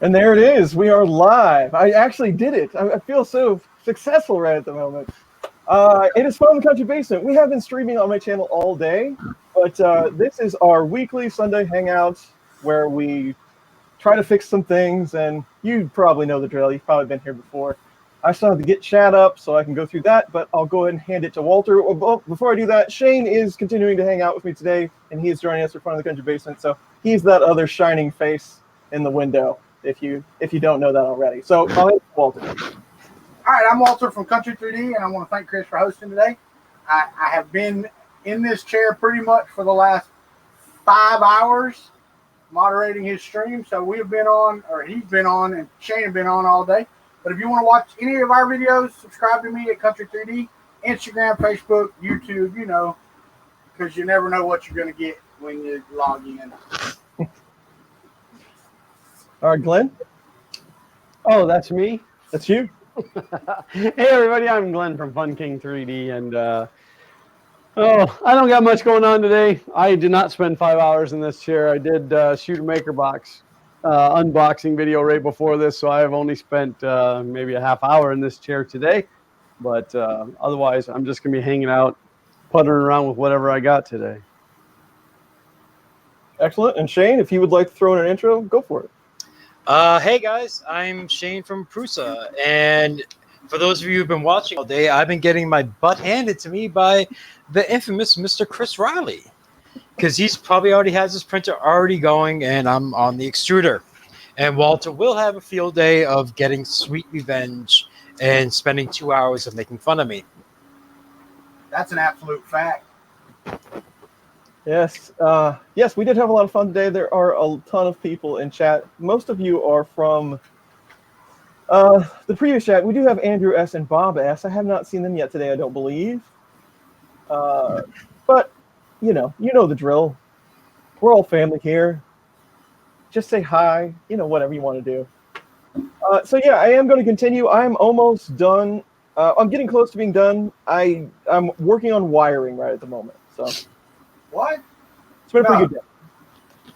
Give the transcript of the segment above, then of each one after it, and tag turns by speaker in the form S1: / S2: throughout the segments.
S1: And there it is. We are live. I actually did it. I feel so successful right at the moment. It is from the Country Basement. We have been streaming on my channel all day, but this is our weekly Sunday hangout where we try to fix some things, and you probably know the drill. You've probably been here before. I still have to get chat up so I can go through that, but I'll go ahead and hand it to Walter. Before I do that, Shane is continuing to hang out with me today, and he is joining us in front of the Country Basement, so he's that other shining face in the window, if you don't know that already. So I'll hand it to Walter.
S2: All right, I'm Walter from Kuntry 3D, and I want to thank Chris for hosting today. I have been in this chair pretty much for the last 5 hours moderating his stream, so we've been on, or he's been on, and Shane has been on all day. But if you want to watch any of our videos, subscribe to me at Kuntry 3D, Instagram, Facebook, YouTube, because you never know what you're going to get when you log in.
S1: All right, Glenn.
S3: Oh, that's me?
S1: That's you.
S3: Hey, everybody, I'm Glenn from Fun King 3D, and I don't got much going on today. I did not spend 5 hours in this chair. I did shoot a maker box unboxing video right before this, so I've only spent maybe a half hour in this chair today. But otherwise, I'm just going to be hanging out, puttering around with whatever I got today.
S1: Excellent. And Shane, if you would like to throw in an intro, go for it.
S4: Hey guys, I'm Shane from Prusa, and for those of you who've been watching all day, I've been getting my butt handed to me by the infamous Mr. Chris Riley, because he's probably already has his printer already going, and I'm on the extruder. And Walter will have a field day of getting sweet revenge and spending 2 hours of making fun of me.
S2: That's an absolute fact.
S1: Yes, yes, we did have a lot of fun today. There are a ton of people in chat. Most of you are from the previous chat. We do have Andrew S. and Bob S. I have not seen them yet today, I don't believe. But, you know the drill. We're all family here. Just say hi, whatever you want to do. So yeah, I am going to continue. I'm almost done. I'm getting close to being done. I'm working on wiring right at the moment, so...
S2: What?
S1: It's been a pretty good day.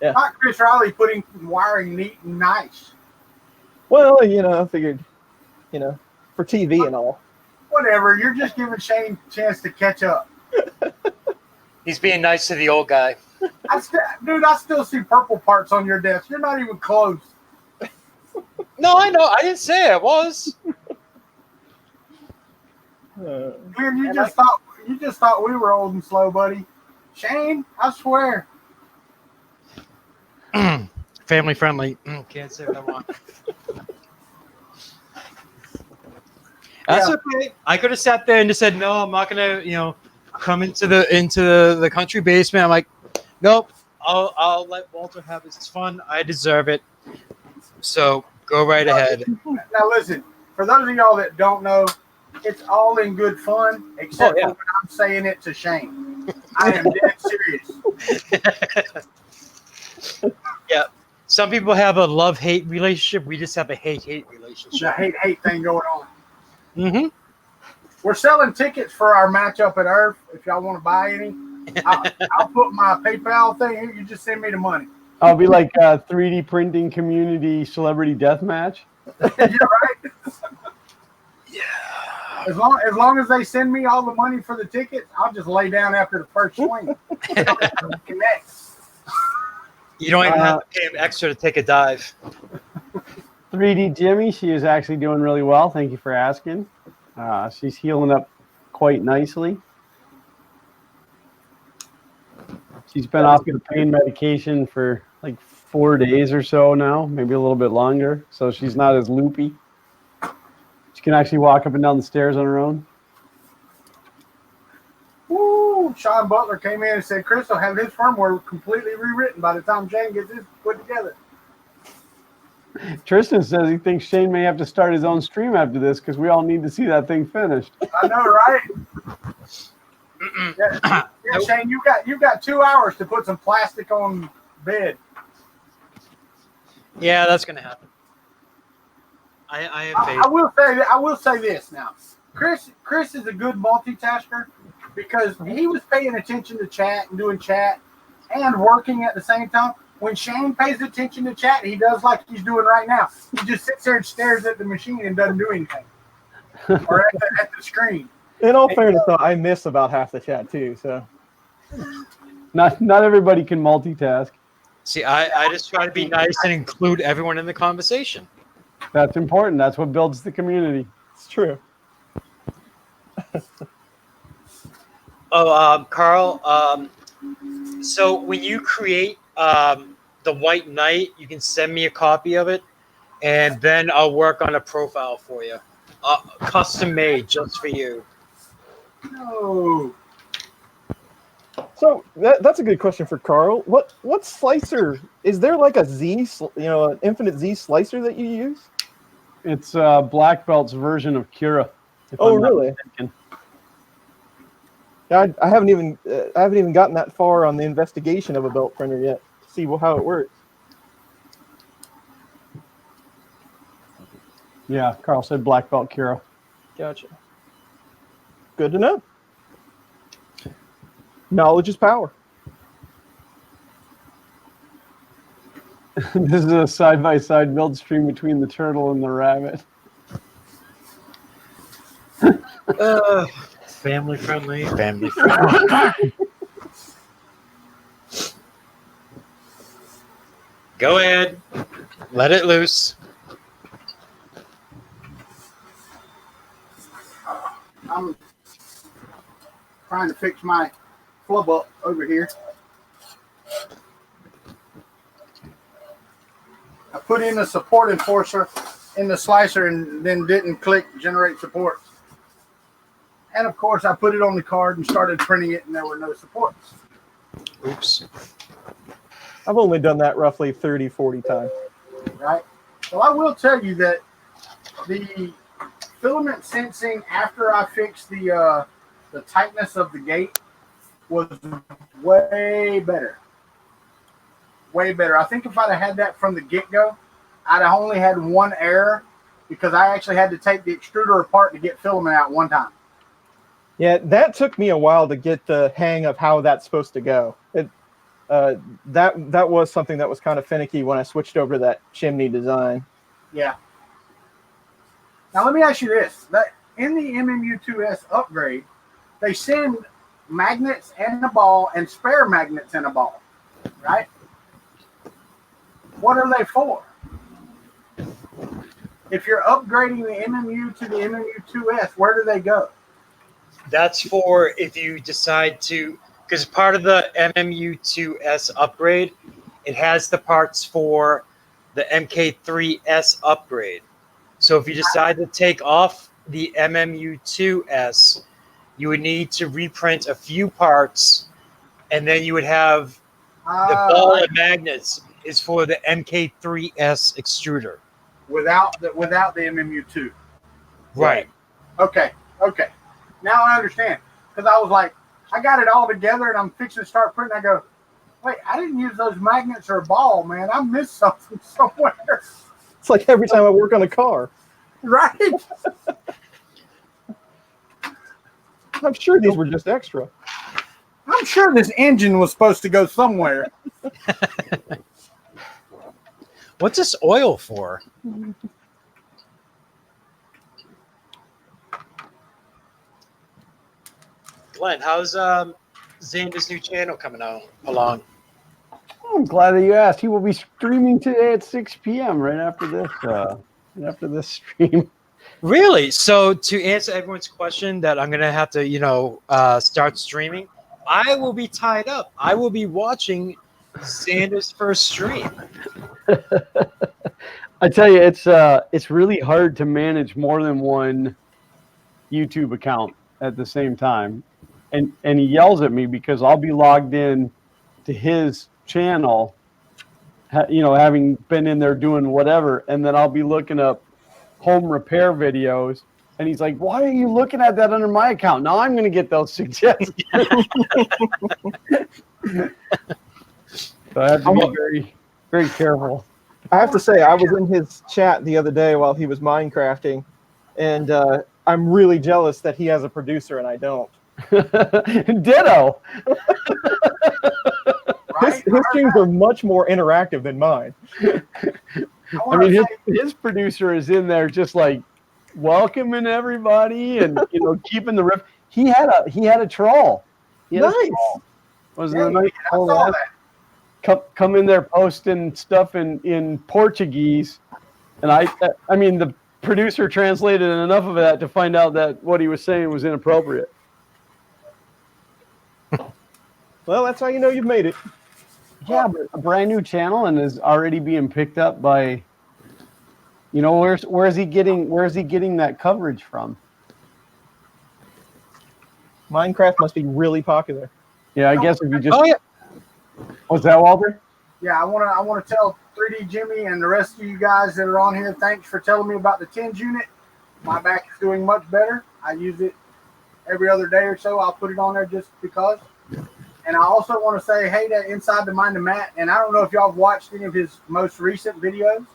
S1: Yeah.
S2: Not Chris Riley putting wiring neat and nice.
S1: Well, I figured, for TV and all.
S2: Whatever. You're just giving Shane a chance to catch up.
S4: He's being nice to the old guy.
S2: Dude, I still see purple parts on your desk. You're not even close.
S4: No, I know. I didn't say I was.
S2: Man, you just thought we were old and slow, buddy. Shane, I swear.
S4: Family friendly. Can't say what I want. That's okay. I could have sat there and just said, no, I'm not gonna, come into the country basement. I'm like, nope. I'll let Walter have his fun. I deserve it. So go right ahead.
S2: Now listen, for those of y'all that don't know, it's all in good fun, except for when I'm saying it to Shane. I am dead serious.
S4: Yeah. Some people have a love-hate relationship. We just have a hate-hate relationship.
S2: The hate thing going on.
S4: Mm-hmm.
S2: We're selling tickets for our matchup at Earth. If y'all want to buy any, I'll put my PayPal thing here. You just send me the money.
S3: I'll be like a 3D printing community celebrity death match.
S2: You're right.
S4: Yeah.
S2: As long as they send me all the money for the tickets, I'll just lay down after the first swing. Connect.
S4: You don't even have to pay him extra to take a dive.
S3: 3D Jimmy, she is actually doing really well. Thank you for asking. She's healing up quite nicely. She's been off the pain medication for like 4 days or so now, maybe a little bit longer. So she's not as loopy. She can actually walk up and down the stairs on her own.
S2: Woo! Sean Butler came in and said Chris will have his firmware completely rewritten by the time Shane gets this put together.
S3: Tristan says he thinks Shane may have to start his own stream after this because we all need to see that thing finished.
S2: I know, right? Yeah, Shane, you got 2 hours to put some plastic on bed.
S4: Yeah, that's gonna happen. I have faith.
S2: I will say this now. Chris is a good multitasker because he was paying attention to chat and doing chat and working at the same time. when Shane pays attention to chat, he does like he's doing right now. He just sits there and stares at the machine and doesn't do anything, or at the screen.
S1: In all fairness, though, I miss about half the chat too. So
S3: Not everybody can multitask.
S4: See, I just try to be nice and include everyone in the conversation.
S3: That's important. That's what builds the community.
S1: it's true.
S4: Oh, Carl. So when you create the White Knight, you can send me a copy of it, and then I'll work on a profile for you, custom made just for you.
S2: No.
S1: So that's a good question for Carl. What slicer is there? Like a Z, an infinite Z slicer that you use?
S3: It's Black Belt's version of Cura.
S1: Oh, really? Yeah, I haven't even gotten that far on the investigation of a belt printer yet to see how it works.
S3: Yeah, Carl said Black Belt Cura.
S1: Gotcha. Good to know. Knowledge is power.
S3: This is a side-by-side build stream between the turtle and the rabbit.
S4: Family friendly. Family friendly. Go ahead. Let it loose.
S2: I'm trying to fix my flub up over here. I put in a support enforcer in the slicer and then didn't click generate support. And of course, I put it on the card and started printing it, and there were no supports.
S4: Oops.
S1: I've only done that roughly 30, 40 times.
S2: Right? So I will tell you that the filament sensing after I fixed the tightness of the gate was way better. Way better. I think if I'd have had that from the get-go, I'd have only had one error because I actually had to take the extruder apart to get filament out one time.
S1: Yeah, that took me a while to get the hang of how that's supposed to go. That was something that was kind of finicky when I switched over to that chimney design.
S2: Yeah. Now let me ask you this: that in the MMU2S upgrade, they send magnets and a ball and spare magnets and a ball, right? What are they for? If you're upgrading the MMU to the MMU2S, where do they go?
S4: That's for if you decide to, because part of the MMU2S upgrade, it has the parts for the MK3S upgrade. So if you decide to take off the MMU2S, you would need to reprint a few parts, and then you would have the ball of magnets is for the MK3S extruder.
S2: Without the MMU2.
S4: Right.
S2: Okay. Now I understand. Because I was like, I got it all together and I'm fixing to start printing. I go, wait, I didn't use those magnets or a ball, man. I missed something somewhere.
S1: It's like every time I work on a car.
S2: Right?
S1: I'm sure these were just extra.
S2: I'm sure this engine was supposed to go somewhere.
S4: What's this oil for? Glenn, how's Xander's new channel coming along?
S3: I'm glad that you asked. He will be streaming today at 6 p.m. right after this stream.
S4: Really? So to answer everyone's question that I'm gonna have to, start streaming, I will be tied up. I will be watching Xander's first stream.
S3: I tell you, it's really hard to manage more than one YouTube account at the same time. And he yells at me because I'll be logged in to his channel, having been in there doing whatever, and then I'll be looking up home repair videos, and he's like, "Why are you looking at that under my account?" Now I'm going to get those suggestions. So I have to be very, very careful.
S1: I have to say, I was in his chat the other day while he was Minecrafting, and I'm really jealous that he has a producer and I don't.
S3: Ditto.
S2: Right?
S1: His streams are much more interactive than mine.
S3: I mean, his producer is in there just like welcoming everybody and keeping the riff. He had a troll.
S1: Nice.
S3: Wasn't
S2: Yeah,
S3: it a nice
S2: I saw that.
S3: come in there posting stuff in Portuguese, and I mean the producer translated enough of that to find out that what he was saying was inappropriate.
S1: Well, that's how you know you've made it.
S3: Yeah, but a brand new channel and is already being picked up by. Where is he getting that coverage from?
S1: Minecraft must be really popular.
S3: Yeah, I guess if you just.
S4: Oh yeah.
S3: Was that Walter?
S2: Yeah, I want to tell 3D Jimmy and the rest of you guys that are on here, thanks for telling me about the Tens unit. My back is doing much better. I use it every other day or so. I'll put it on there just because. And I also want to say, hey, to Inside the Mind of Matt, and I don't know if y'all have watched any of his most recent videos.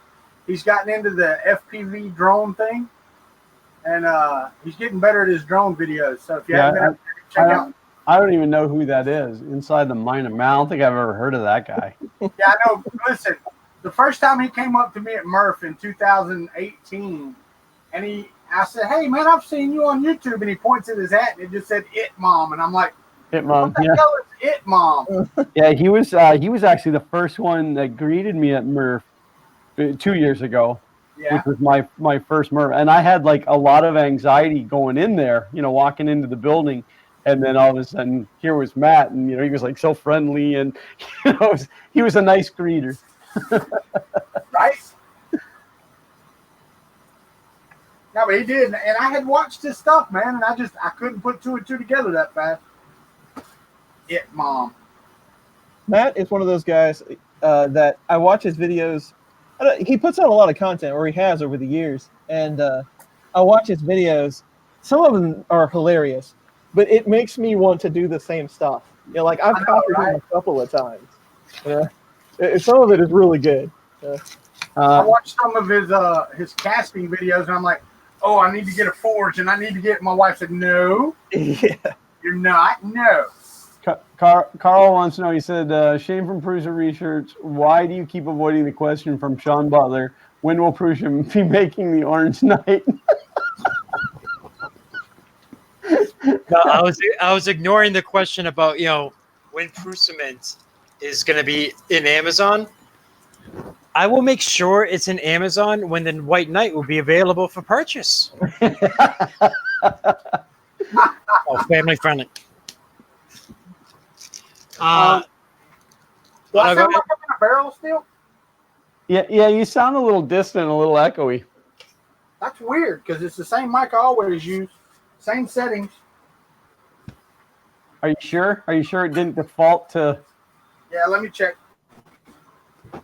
S2: He's gotten into the FPV drone thing, and he's getting better at his drone videos. So if you haven't been up there, check out.
S3: I don't even know who that is. Inside the Mind of Matt. I don't think I've ever heard of that guy.
S2: Yeah, I know. Listen, the first time he came up to me at Murph in 2018, and I said, hey, man, I've seen you on YouTube. And he points at his hat, and it just said, It Mom. And I'm like,
S3: It Mom.
S2: what the hell is It Mom?
S3: Yeah, he was actually the first one that greeted me at Murph 2 years ago, which was my first Murph. And I had like a lot of anxiety going in there, walking into the building. And then all of a sudden, here was Matt, and he was like so friendly, and he was a nice greeter.
S2: Right? No, but he did, and I had watched his stuff, man, and I couldn't put two and two together that fast. It Mom.
S1: Matt is one of those guys that I watch his videos. He puts out a lot of content, or he has over the years, and I watch his videos. Some of them are hilarious, but it makes me want to do the same stuff. Like I've copied him a couple of times. Some of it is really good.
S2: I watched some of his casting videos, and I'm like, oh, I need to get a forge, and I need to get. My wife said, no,
S1: Yeah.
S2: you're not. No.
S3: Carl wants to know, he said, Shane from Prusa Research, why do you keep avoiding the question from Sean Butler? When will Prusa be making the Orange Knight?
S4: No, I was ignoring the question about when Prusa Mint is going to be in Amazon. I will make sure it's in Amazon when the White Knight will be available for purchase. Family friendly.
S2: Do I sound like I'm in a barrel still?
S3: Yeah, you sound a little distant, a little echoey.
S2: That's weird because it's the same mic I always use, same settings.
S3: Are you sure? Are you sure it didn't default to?
S2: Yeah, let me check.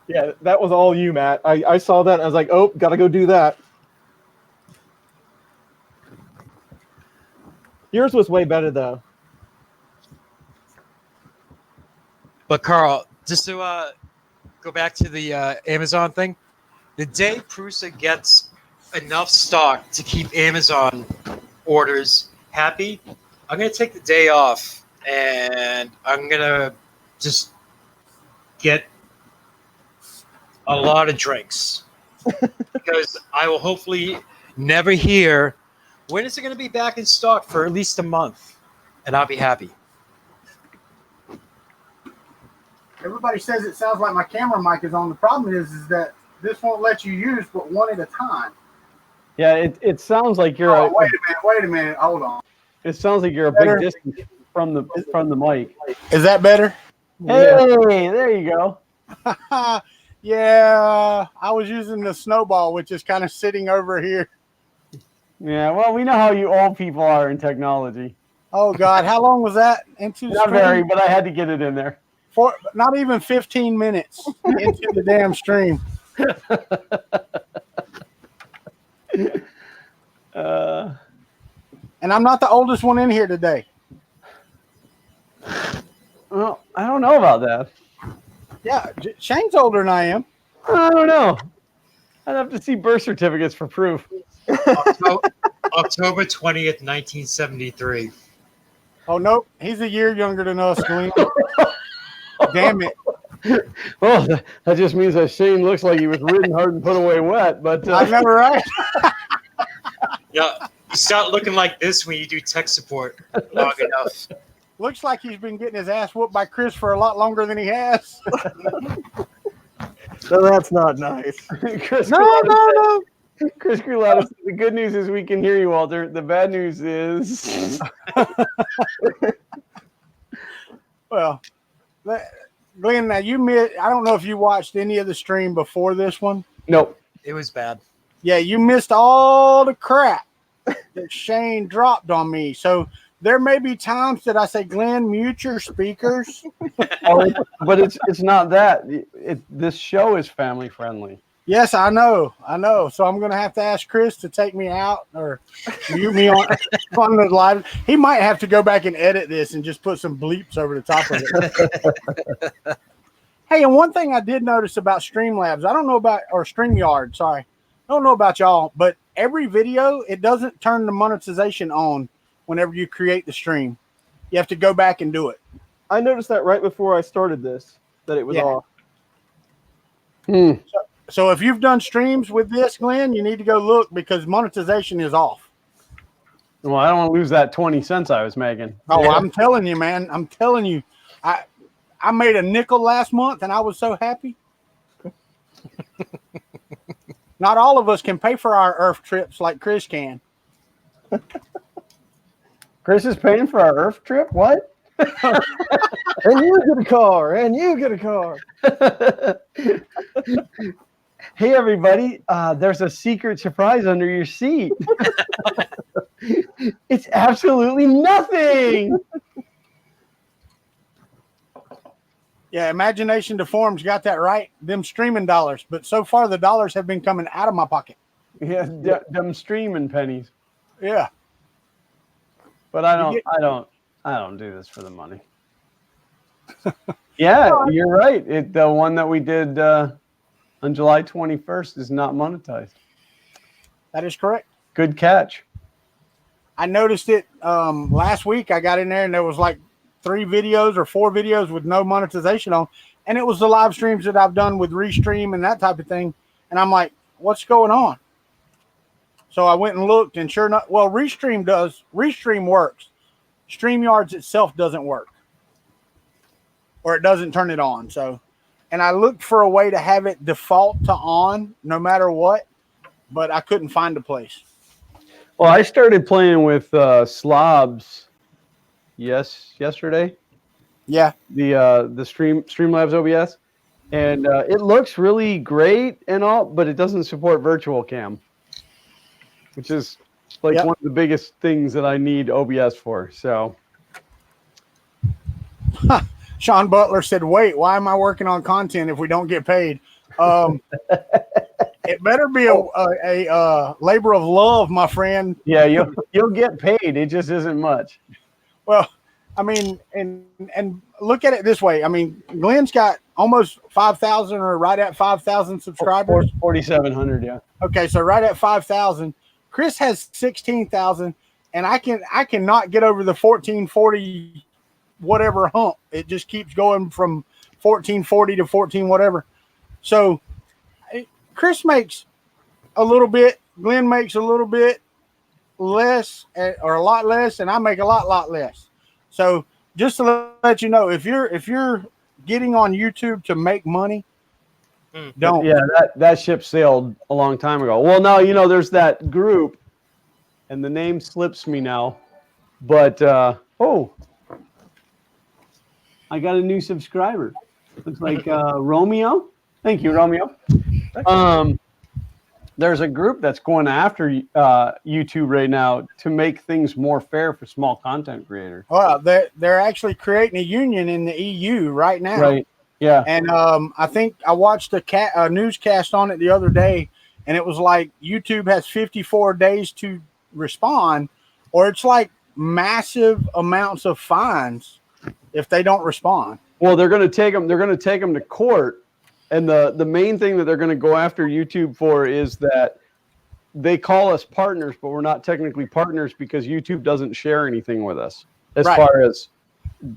S1: Yeah, that was all you, Matt. I saw that and I was like, oh, gotta go do that. Yours was way better though.
S4: But Carl, just to go back to the Amazon thing, the day Prusa gets enough stock to keep Amazon orders happy, I'm going to take the day off and I'm going to just get a lot of drinks because I will hopefully never hear when is it going to be back in stock for at least a month, and I'll be happy.
S2: Everybody says it sounds like my camera mic is on. The problem is that this won't let you use but one at a time.
S3: Yeah, it sounds like you're.
S2: Oh, wait a minute. Hold on.
S3: It sounds like you're a big distance from the mic.
S2: Is that better?
S3: Hey, there you go.
S2: Yeah, I was using the snowball, which is kind of sitting over here.
S3: Yeah, well, we know how you old people are in technology.
S2: Oh God, how long was that into the
S3: Not
S2: stream?
S3: very, but I had to get it in there.
S2: For not even 15 minutes into the damn stream. And I'm not the oldest one in here today.
S3: Well, I don't know about that.
S2: Yeah, Shane's older than I am.
S3: I don't know. I'd have to see birth certificates for proof.
S4: October 20th, 1973.
S2: Oh, nope. He's a year younger than us, Glenn. Damn it.
S3: Well, that just means that Shane looks like he was ridden hard and put away wet. But
S2: I know, right?
S4: Yeah, you start looking like this when you do tech support long enough.
S2: Looks like he's been getting his ass whooped by Chris for a lot longer than he has.
S1: So that's not nice.
S3: Chris
S2: No.
S3: Chris Carlotta, the good news is we can hear you, Walter. The bad news is...
S2: Well, Glenn, now you missed. I don't know if you watched any of the stream before this one.
S3: Nope.
S4: It was bad.
S2: Yeah, you missed all the crap that Shane dropped on me. So there may be times that I say, Glenn, mute your speakers.
S3: But it's not that. This show is family friendly.
S2: Yes, I know. So I'm going to have to ask Chris to take me out or mute me on the live. He might have to go back and edit this and just put some bleeps over the top of it. Hey, and one thing I did notice about Streamlabs, I don't know about, or StreamYard, sorry. I don't know about y'all, but every video, it doesn't turn the monetization on whenever you create the stream. You have to go back and do it.
S1: I noticed that right before I started this, that it was off.
S2: So if you've done streams with this, Glenn, you need to go look because monetization is off.
S3: Well, I don't want to lose that 20 cents I was making.
S2: Oh, yeah. I'm telling you, man. I'm telling you. I made a nickel last month and I was so happy. Not all of us can pay for our Earth trips like Chris can.
S3: Chris is paying for our Earth trip? What?
S1: And you get a car, and you get a car.
S3: Hey, everybody, there's a secret surprise under your seat. It's absolutely nothing.
S2: Yeah, Imagination Deformed's got that right. Them streaming dollars. But so far, the dollars have been coming out of my pocket.
S3: Yeah, them streaming pennies.
S2: Yeah.
S3: But I don't do this for the money. Yeah, you're right. The one that we did on July 21st is not monetized.
S2: That is correct.
S3: Good catch.
S2: I noticed it last week. I got in there and there was like 3 videos or 4 videos with no monetization on. And it was the live streams that I've done with Restream and that type of thing. And I'm like, what's going on? So I went and looked and sure enough, well, Restream works. StreamYards itself doesn't work. Or it doesn't turn it on. So, and I looked for a way to have it default to on no matter what, but I couldn't find a place.
S3: Well, I started playing with Slobs yesterday.
S2: Yeah.
S3: The Streamlabs OBS. And it looks really great and all, but it doesn't support virtual cam, which is like one of the biggest things that I need OBS for. So
S2: Sean Butler said, wait, why am I working on content if we don't get paid? It better be a labor of love, my friend.
S3: Yeah, you'll get paid. It just isn't much.
S2: Well, I mean, and look at it this way. I mean, Glenn's got almost 5,000 or right at 5,000 subscribers.
S3: 4,700, yeah.
S2: Okay, so right at 5,000. Chris has 16,000, and I cannot get over the 1440 whatever hump. It just keeps going from 1440 to 14 whatever. So Chris makes a little bit, Glenn makes a little bit less or a lot less, and I make a lot less. So just to let you know, if you're getting on YouTube to make money, don't.
S3: Yeah, that ship sailed a long time ago. Well, now, there's that group, and the name slips me now, but I got a new subscriber. Looks like Romeo. Thank you, Romeo. There's a group that's going after YouTube right now to make things more fair for small content creators.
S2: Well, they're actually creating a union in the EU right now.
S3: Right. Yeah.
S2: And I think I watched a newscast on it the other day, and it was like YouTube has 54 days to respond, or it's like massive amounts of fines if they don't respond.
S3: Well, they're going to take them. They're going to take them to court, and the main thing that they're going to go after YouTube for is that they call us partners, but we're not technically partners because YouTube doesn't share anything with us as far as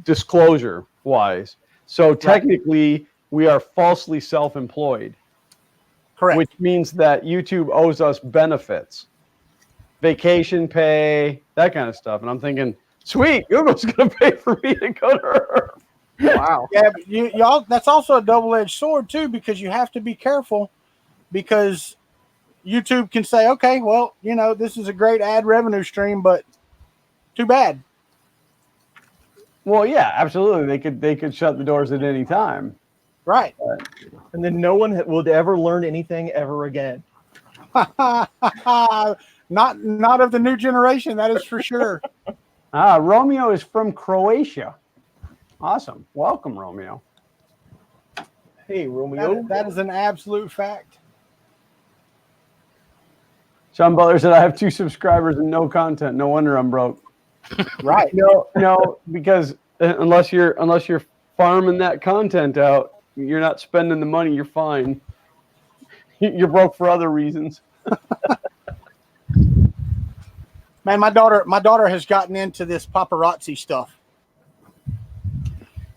S3: disclosure wise. So technically, we are falsely self-employed.
S2: Correct.
S3: Which means that YouTube owes us benefits, vacation pay, that kind of stuff. And I'm thinking, sweet, Google's going to pay for me to go to her.
S1: Wow.
S2: Yeah, but y'all, that's also a double-edged sword too, because you have to be careful, because YouTube can say, okay, well, this is a great ad revenue stream, but too bad.
S3: Well, yeah, absolutely. They could shut the doors at any time.
S2: Right.
S1: And then no one would ever learn anything ever again.
S2: Not of the new generation, that is for sure.
S3: Romeo is from Croatia. Awesome. Welcome, Romeo.
S1: Hey, Romeo.
S2: That is an absolute fact.
S3: Sean Butler said, I have 2 subscribers and no content. No wonder I'm broke.
S2: Right.
S3: No, because unless you're farming that content out, you're not spending the money, you're fine. You're broke for other reasons.
S2: Man, my daughter has gotten into this paparazzi stuff.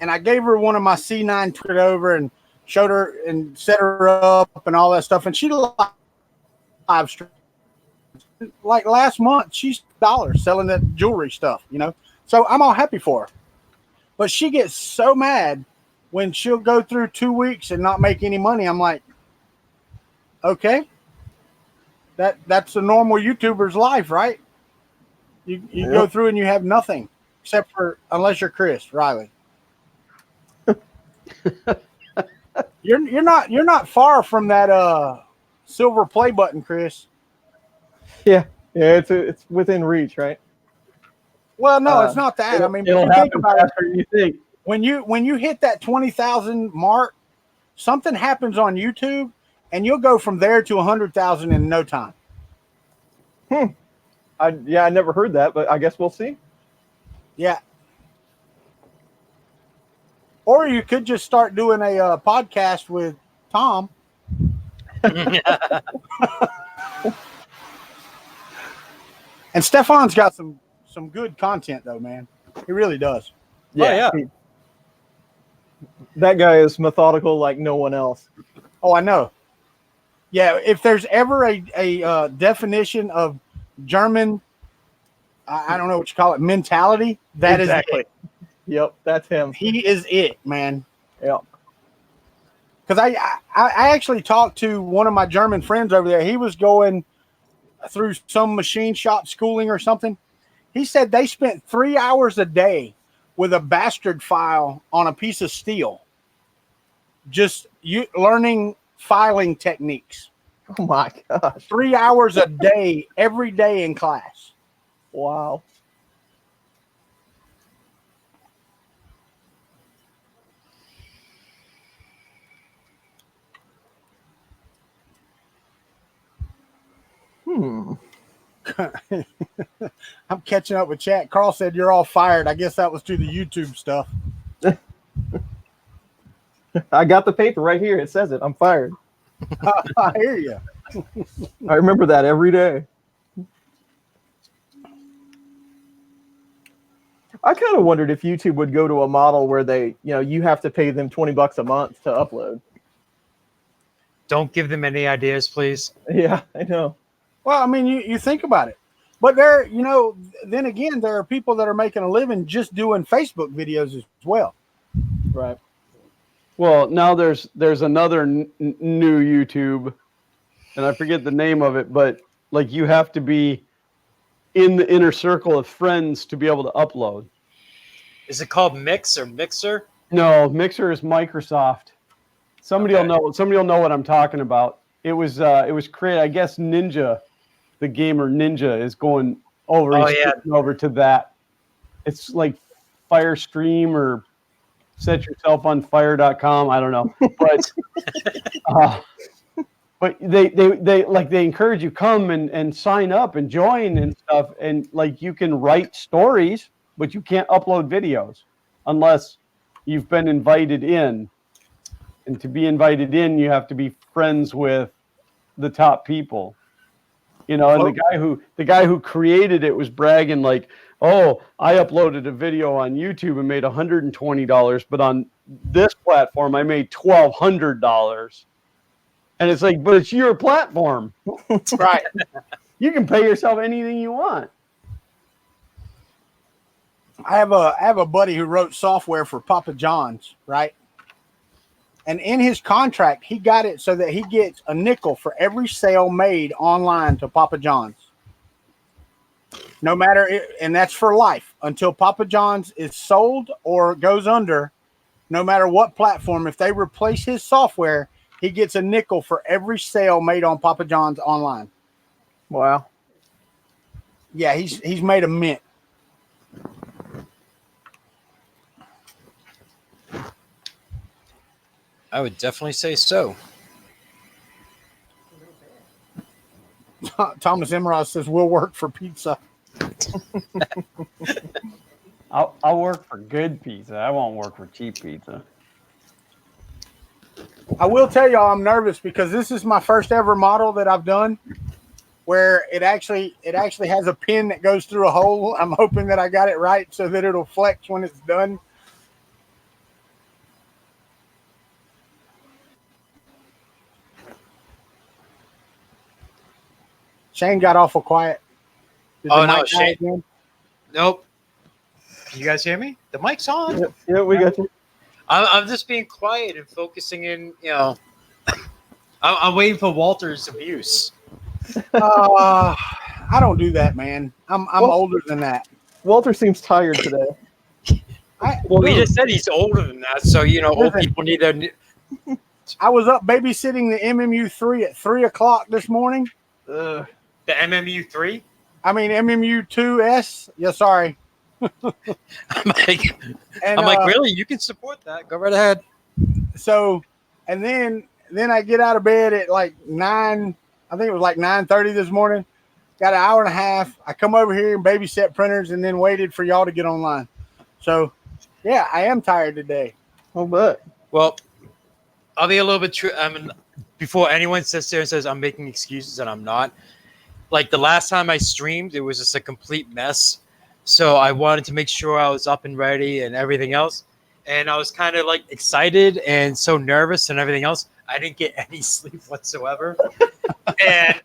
S2: And I gave her one of my C9 tweeted over and showed her and set her up and all that stuff. And she live stream. Like last month, she's dollars selling that jewelry stuff, So I'm all happy for her. But she gets so mad when she'll go through 2 weeks and not make any money. I'm like, okay, that's a normal YouTuber's life, right? You go through and you have nothing, except for, unless you're Chris Riley. You're not far from that silver play button, Chris.
S1: Yeah, it's within reach, right?
S2: Well, no, it's not that. I mean,
S3: it'll happen faster than you think.
S2: When you hit that 20,000 mark, something happens on YouTube, and you'll go from there to 100,000 in no time.
S1: I never heard that, but I guess we'll see.
S2: Yeah. Or you could just start doing a podcast with Tom. And Stefan's got some good content, though, man. He really does.
S4: Yeah.
S1: That guy is methodical like no one else.
S2: Oh, I know. Yeah, if there's ever a definition of German, I don't know what you call it, mentality, that
S1: Exactly.
S2: is it.
S1: Yep, that's him.
S2: He is it, man.
S1: Yep.
S2: Because I actually talked to one of my German friends over there. He was going through some machine shop schooling or something. He said they spent 3 hours a day with a bastard file on a piece of steel, just learning filing techniques.
S1: Oh my gosh.
S2: 3 hours a day, every day in class.
S1: Wow.
S2: I'm catching up with chat. Carl said you're all fired. I guess that was to the YouTube stuff.
S1: I got the paper right here. It says it. I'm fired.
S2: I hear you.
S1: I remember that every day. I kind of wondered if YouTube would go to a model where they, you have to pay them $20 a month to upload.
S4: Don't give them any ideas, please.
S1: Yeah, I know.
S2: Well, I mean, you think about it. But there, then again, there are people that are making a living just doing Facebook videos as well.
S1: Right.
S3: Well, now there's another new YouTube, and I forget the name of it, but like you have to be in the inner circle of friends to be able to upload.
S4: Is it called Mix or Mixer?
S3: No, Mixer is Microsoft. Somebody will know. Somebody will know what I'm talking about. It was created. I guess Ninja, the gamer Ninja, is going over.
S4: Oh,
S3: he's
S4: yeah.
S3: switching over to that. It's like Firestream or setyourselfonfire.com. I don't know, but they encourage you come and sign up and join and stuff, and like you can write stories, but you can't upload videos unless you've been invited in. And to be invited in, you have to be friends with the top people. And the guy who created it was bragging like, "Oh, I uploaded a video on YouTube and made $120, but on this platform, I made $1,200. And it's like, but it's your platform.
S2: Right.
S3: You can pay yourself anything you want.
S2: I have a buddy who wrote software for Papa John's, right? And in his contract, he got it so that he gets a nickel for every sale made online to Papa John's. No matter it, and that's for life until Papa John's is sold or goes under. No matter what platform, if they replace his software, he gets a nickel for every sale made on Papa John's online.
S1: Wow.
S2: Yeah, he's made a mint.
S4: I would definitely say so.
S2: Thomas Emerald says we'll work for pizza.
S3: I'll work for good pizza. I won't work for cheap pizza.
S2: I will tell y'all I'm nervous because this is my first ever model that I've done where it actually has a pin that goes through a hole. I'm hoping that I got it right so that it'll flex when it's done. Shane got awful quiet. Did
S4: Oh,
S2: the
S4: no,
S2: mic die
S4: Shane.
S2: again?
S4: Nope. Can you guys hear me? The mic's on.
S1: Yeah, we got you.
S4: I'm just being quiet and focusing in, I'm waiting for Walter's abuse.
S2: I don't do that, man. I'm
S1: Well-
S2: older than that.
S1: Walter seems tired today.
S4: Well, he just said he's older than that, so, old
S2: Listen.
S4: people need their...
S2: I was up babysitting the MMU3 at 3 o'clock this morning.
S1: Ugh.
S4: The MMU3?
S2: I mean, MMU2S. Yeah, sorry.
S4: I'm like,
S2: And,
S4: really? You can support that. Go right ahead.
S2: So, and then I get out of bed at like 9. I think it was like 9:30 this morning. Got an hour and a half. I come over here and babysat printers, and then waited for y'all to get online. So, yeah, I am tired today.
S1: Oh, but
S4: Well, I'll be a little bit true. I mean, before anyone sits there and says I'm making excuses, and I'm not. Like the last time I streamed, it was just a complete mess. So I wanted to make sure I was up and ready and everything else. And I was kind of like excited and so nervous and everything else. I didn't get any sleep whatsoever. And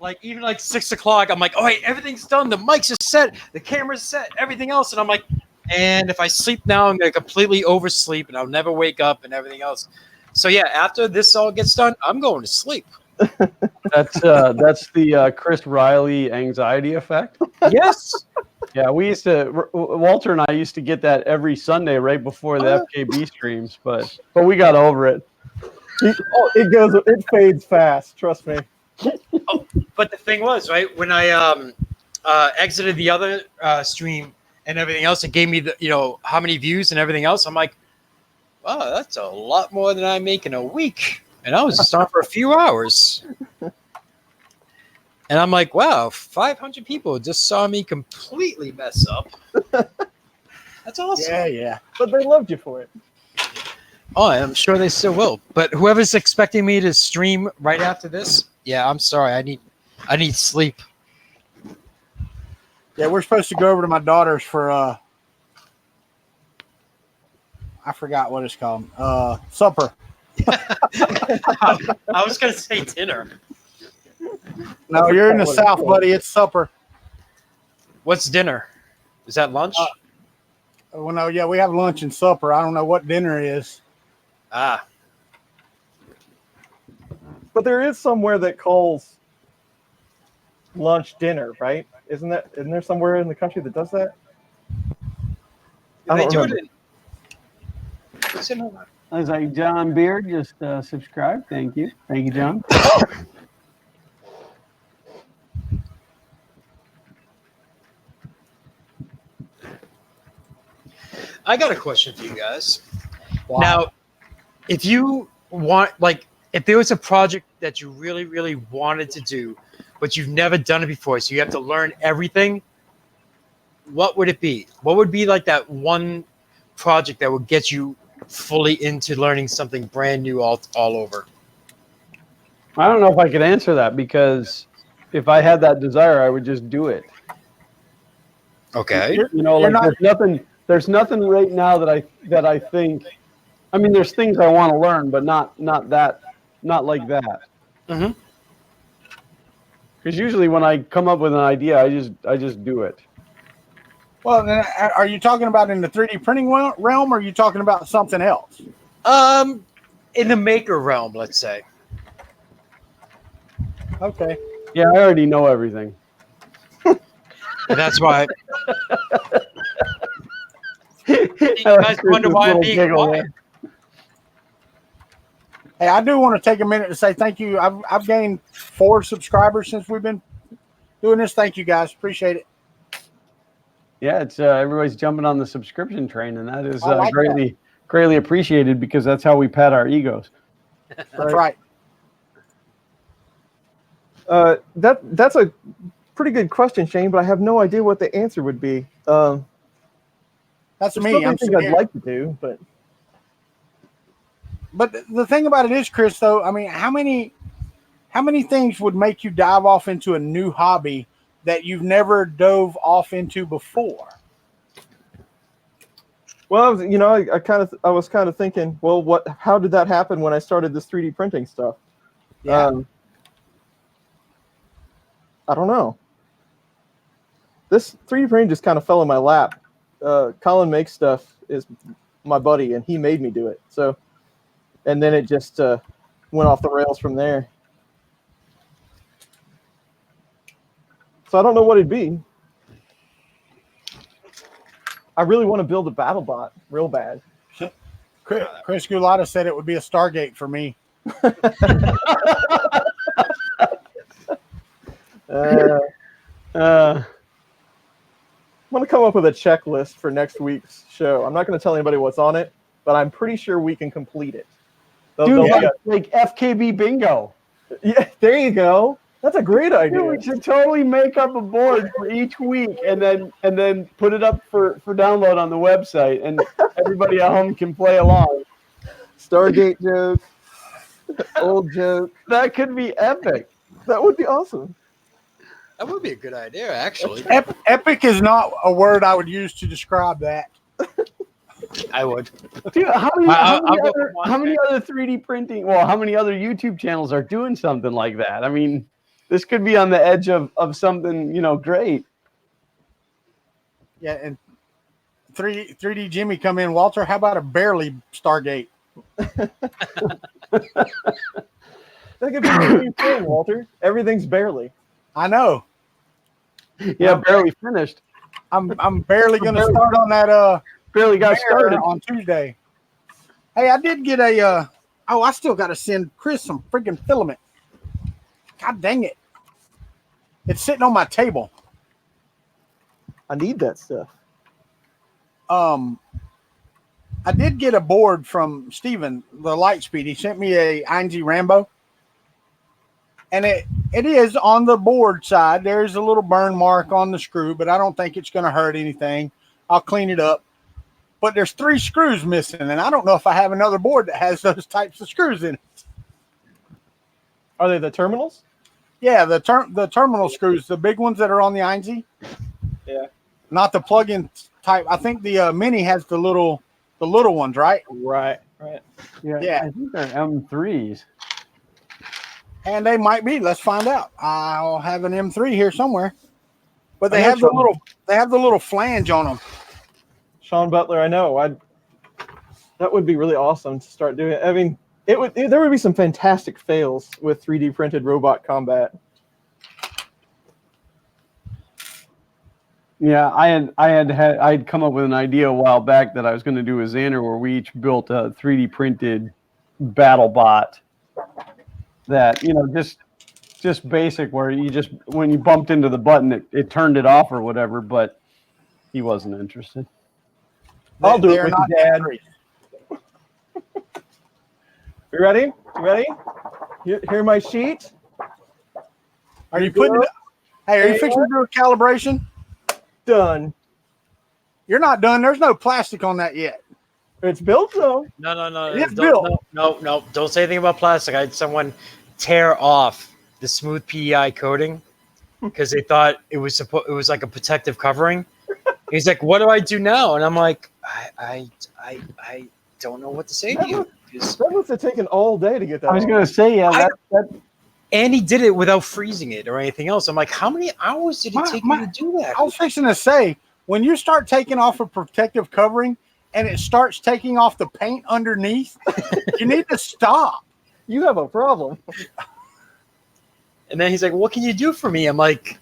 S4: like even like 6 o'clock, I'm like, oh, hey, everything's done. The mics are set. The camera's set. Everything else. And I'm like, and if I sleep now, I'm going to completely oversleep and I'll never wake up and everything else. So yeah, after this all gets done, I'm going to sleep.
S3: That's the Chris Riley anxiety effect.
S4: Yes.
S3: Yeah, we used to. Walter and I used to get that every Sunday right before the FKB streams, but we got over it.
S1: it fades fast. Trust me.
S4: Oh, but the thing was, right, when I exited the other stream and everything else, it gave me the how many views and everything else. I'm like, wow, that's a lot more than I make in a week. And I was just on for a few hours. And I'm like, wow, 500 people just saw me completely mess up. That's awesome.
S2: Yeah.
S1: But they loved you for it.
S4: Oh, I'm sure they still will. But whoever's expecting me to stream right after this, yeah, I'm sorry. I need sleep.
S2: Yeah, we're supposed to go over to my daughter's for I forgot what it's called. Supper.
S4: I was going to say dinner.
S2: No, you're in the South, buddy. It's supper.
S4: What's dinner? Is that lunch?
S2: Well, no, yeah, we have lunch and supper. I don't know what dinner is.
S4: Ah.
S1: But there is somewhere that calls lunch dinner, right? Isn't there somewhere in the country that does that? I
S4: They
S1: don't
S4: do
S1: remember.
S4: it in...
S3: I was like, John Beard just subscribed. Thank you, John.
S4: I got a question for you guys.
S2: Wow.
S4: Now, if you want, if there was a project that you really, really wanted to do, but you've never done it before, so you have to learn everything, what would it be? What would be like that one project that would get you fully into learning something brand new all over?
S3: I don't know if I could answer that because if I had that desire, I would just do it.
S4: Okay.
S3: There's nothing right now that I think I mean, there's things I want to learn, but not like that.
S4: Mhm.
S3: Because usually when I come up with an idea, I just do it.
S2: Well, then, are you talking about in the 3D printing realm, or are you talking about something else?
S4: In the maker realm, let's say.
S2: Okay.
S3: Yeah, I already know everything.
S4: And that's why you guys wonder why I'm being quiet.
S2: Hey, I do want to take a minute to say thank you. I've gained 4 subscribers since we've been doing this. Thank you, guys. Appreciate it.
S3: Yeah, it's everybody's jumping on the subscription train, and that is
S2: I like
S3: greatly appreciated because that's how we pat our egos.
S2: That's right.
S1: That's a pretty good question, Shane, but I have no idea what the answer would be.
S2: That's
S1: There's
S2: me. I'm
S1: something I'd like to do, but
S2: the thing about it is, Chris, though, I mean, how many things would make you dive off into a new hobby that you've never dove off into before?
S1: well, I was kind of thinking, well, how did that happen when I started this 3D printing stuff?
S2: Yeah.
S1: I don't know. This 3D printing just kind of fell in my lap. Colin Makes Stuff is my buddy, and he made me do it. So, and then it just went off the rails from there. So I don't know what it'd be. I really want to build a battle bot real bad.
S2: Chris Gulata said it would be a Stargate for me.
S1: I'm going to come up with a checklist for next week's show. I'm not going to tell anybody what's on it, but I'm pretty sure we can complete it.
S3: Dude, like FKB bingo.
S1: Yeah, there you go. That's a great idea.
S3: Dude, we should totally make up a board for each week and then put it up for download on the website, and everybody at home can play along.
S1: Stargate joke, old joke.
S3: That could be epic.
S1: That would be awesome.
S4: That would be a good idea, actually.
S2: Epic is not a word I would use to describe that.
S4: I would.
S3: Dude, how many other 3D printing? Well, how many other YouTube channels are doing something like that? I mean, this could be on the edge of something, great.
S2: Yeah, and 3D Jimmy come in. Walter, how about a barely Stargate?
S1: That could be the new thing, Walter. Everything's barely.
S2: I know.
S3: Yeah, barely finished.
S2: I'm barely going to start on that.
S3: Barely got started
S2: on Tuesday. Hey, I did get a. I still got to send Chris some freaking filament. God dang it! It's sitting on my table.
S1: I need that stuff.
S2: I did get a board from Steven, the Lightspeed. He sent me a ING Rambo. And it is on the board side. There's a little burn mark on the screw, but I don't think it's going to hurt anything. I'll clean it up. But there's 3 screws missing, and I don't know if I have another board that has those types of screws in it.
S1: Are they the terminals?
S2: Yeah, the terminal screws, the big ones that are on the ING.
S1: Yeah.
S2: Not the plug-in type. I think the Mini has the little ones, right?
S1: Right.
S3: Yeah. I think they're M3s.
S2: And they might be. Let's find out. I'll have an M3 here somewhere. But they have the little flange on them.
S1: Sean Butler, I know. That would be really awesome to start doing. I mean, there would be some fantastic fails with 3D printed robot combat.
S3: Yeah, I'd come up with an idea a while back that I was going to do with Xander, where we each built a 3D printed battle bot that, just basic, where when you bumped into the button, it turned it off or whatever, but he wasn't interested.
S1: I'll do it with you, Dad. You ready? Here my sheet.
S2: Are you fixing to do a calibration?
S1: Done.
S2: You're not done. There's no plastic on that yet.
S1: It's built though.
S4: No.
S2: It's built.
S4: No. Don't say anything about plastic. I had someone tear off the smooth PEI coating because they thought it was like a protective covering. He's like, "What do I do now?" And I'm like, don't know what to say to you.
S1: That must have taken all day to get that.
S3: I was going to say, yeah,
S4: And he did it without freezing it or anything else. I'm like, how many hours did it take you to do that?
S2: I was fixing to say, when you start taking off a protective covering and it starts taking off the paint underneath, you need to stop.
S1: You have a problem.
S4: And then he's like, what can you do for me? I'm like,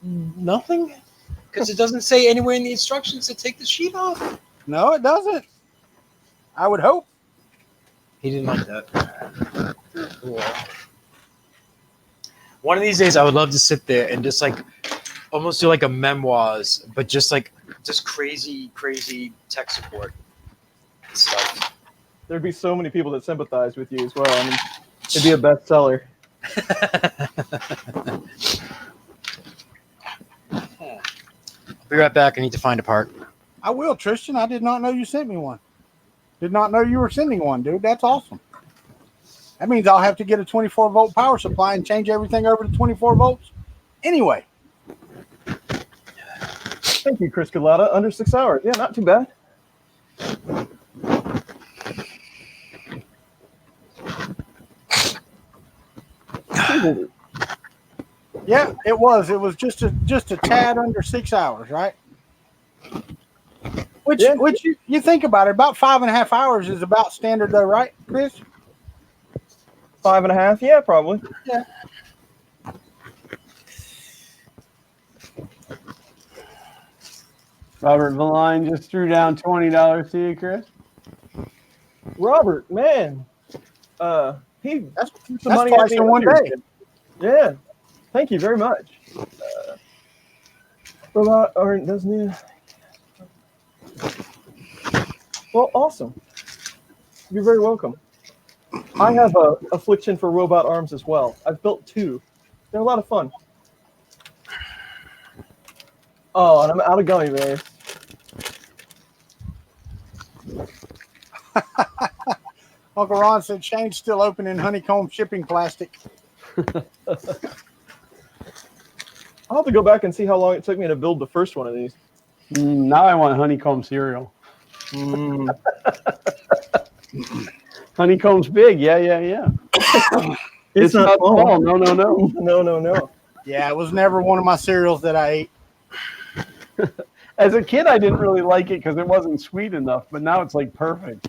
S4: nothing. Because it doesn't say anywhere in the instructions to take the sheet off.
S2: No, it doesn't. I would hope.
S4: He didn't like that. Cool. One of these days, I would love to sit there and just like almost do like a memoirs, but just crazy tech support stuff.
S1: There'd be so many people that sympathize with you as well. I mean, it'd be a bestseller.
S4: I'll be right back. I need to find a part.
S2: I will, Tristan. I did not know you sent me one. Did not know you were sending one, dude. That's awesome. That means I'll have to get a 24-volt power supply and change everything over to 24 volts. Anyway.
S1: Thank you, Chris Galata. Under 6 hours. Yeah, not too bad.
S2: Yeah, it was. It was just a tad under 6 hours, right? Which you think about it, about 5.5 hours is about standard though, right, Chris?
S1: 5.5? Yeah, probably.
S2: Yeah.
S3: Robert Valine just threw down $20 to you, Chris.
S1: Robert, man, he
S2: That's
S1: some money
S2: twice in one day.
S1: Yeah, thank you very much. Or doesn't he? Well, awesome. You're very welcome. I have a affliction for robot arms as well. I've built 2. They're a lot of fun. Oh, and I'm out of gummy bears.
S2: Uncle Ron said Shane's still open in honeycomb shipping plastic.
S1: I'll have to go back and see how long it took me to build the first one of these.
S3: Now I want honeycomb cereal. Honeycomb's big. Yeah. It's not small. No.
S2: Yeah, it was never one of my cereals that I ate.
S3: As a kid, I didn't really like it because it wasn't sweet enough, but now it's like perfect.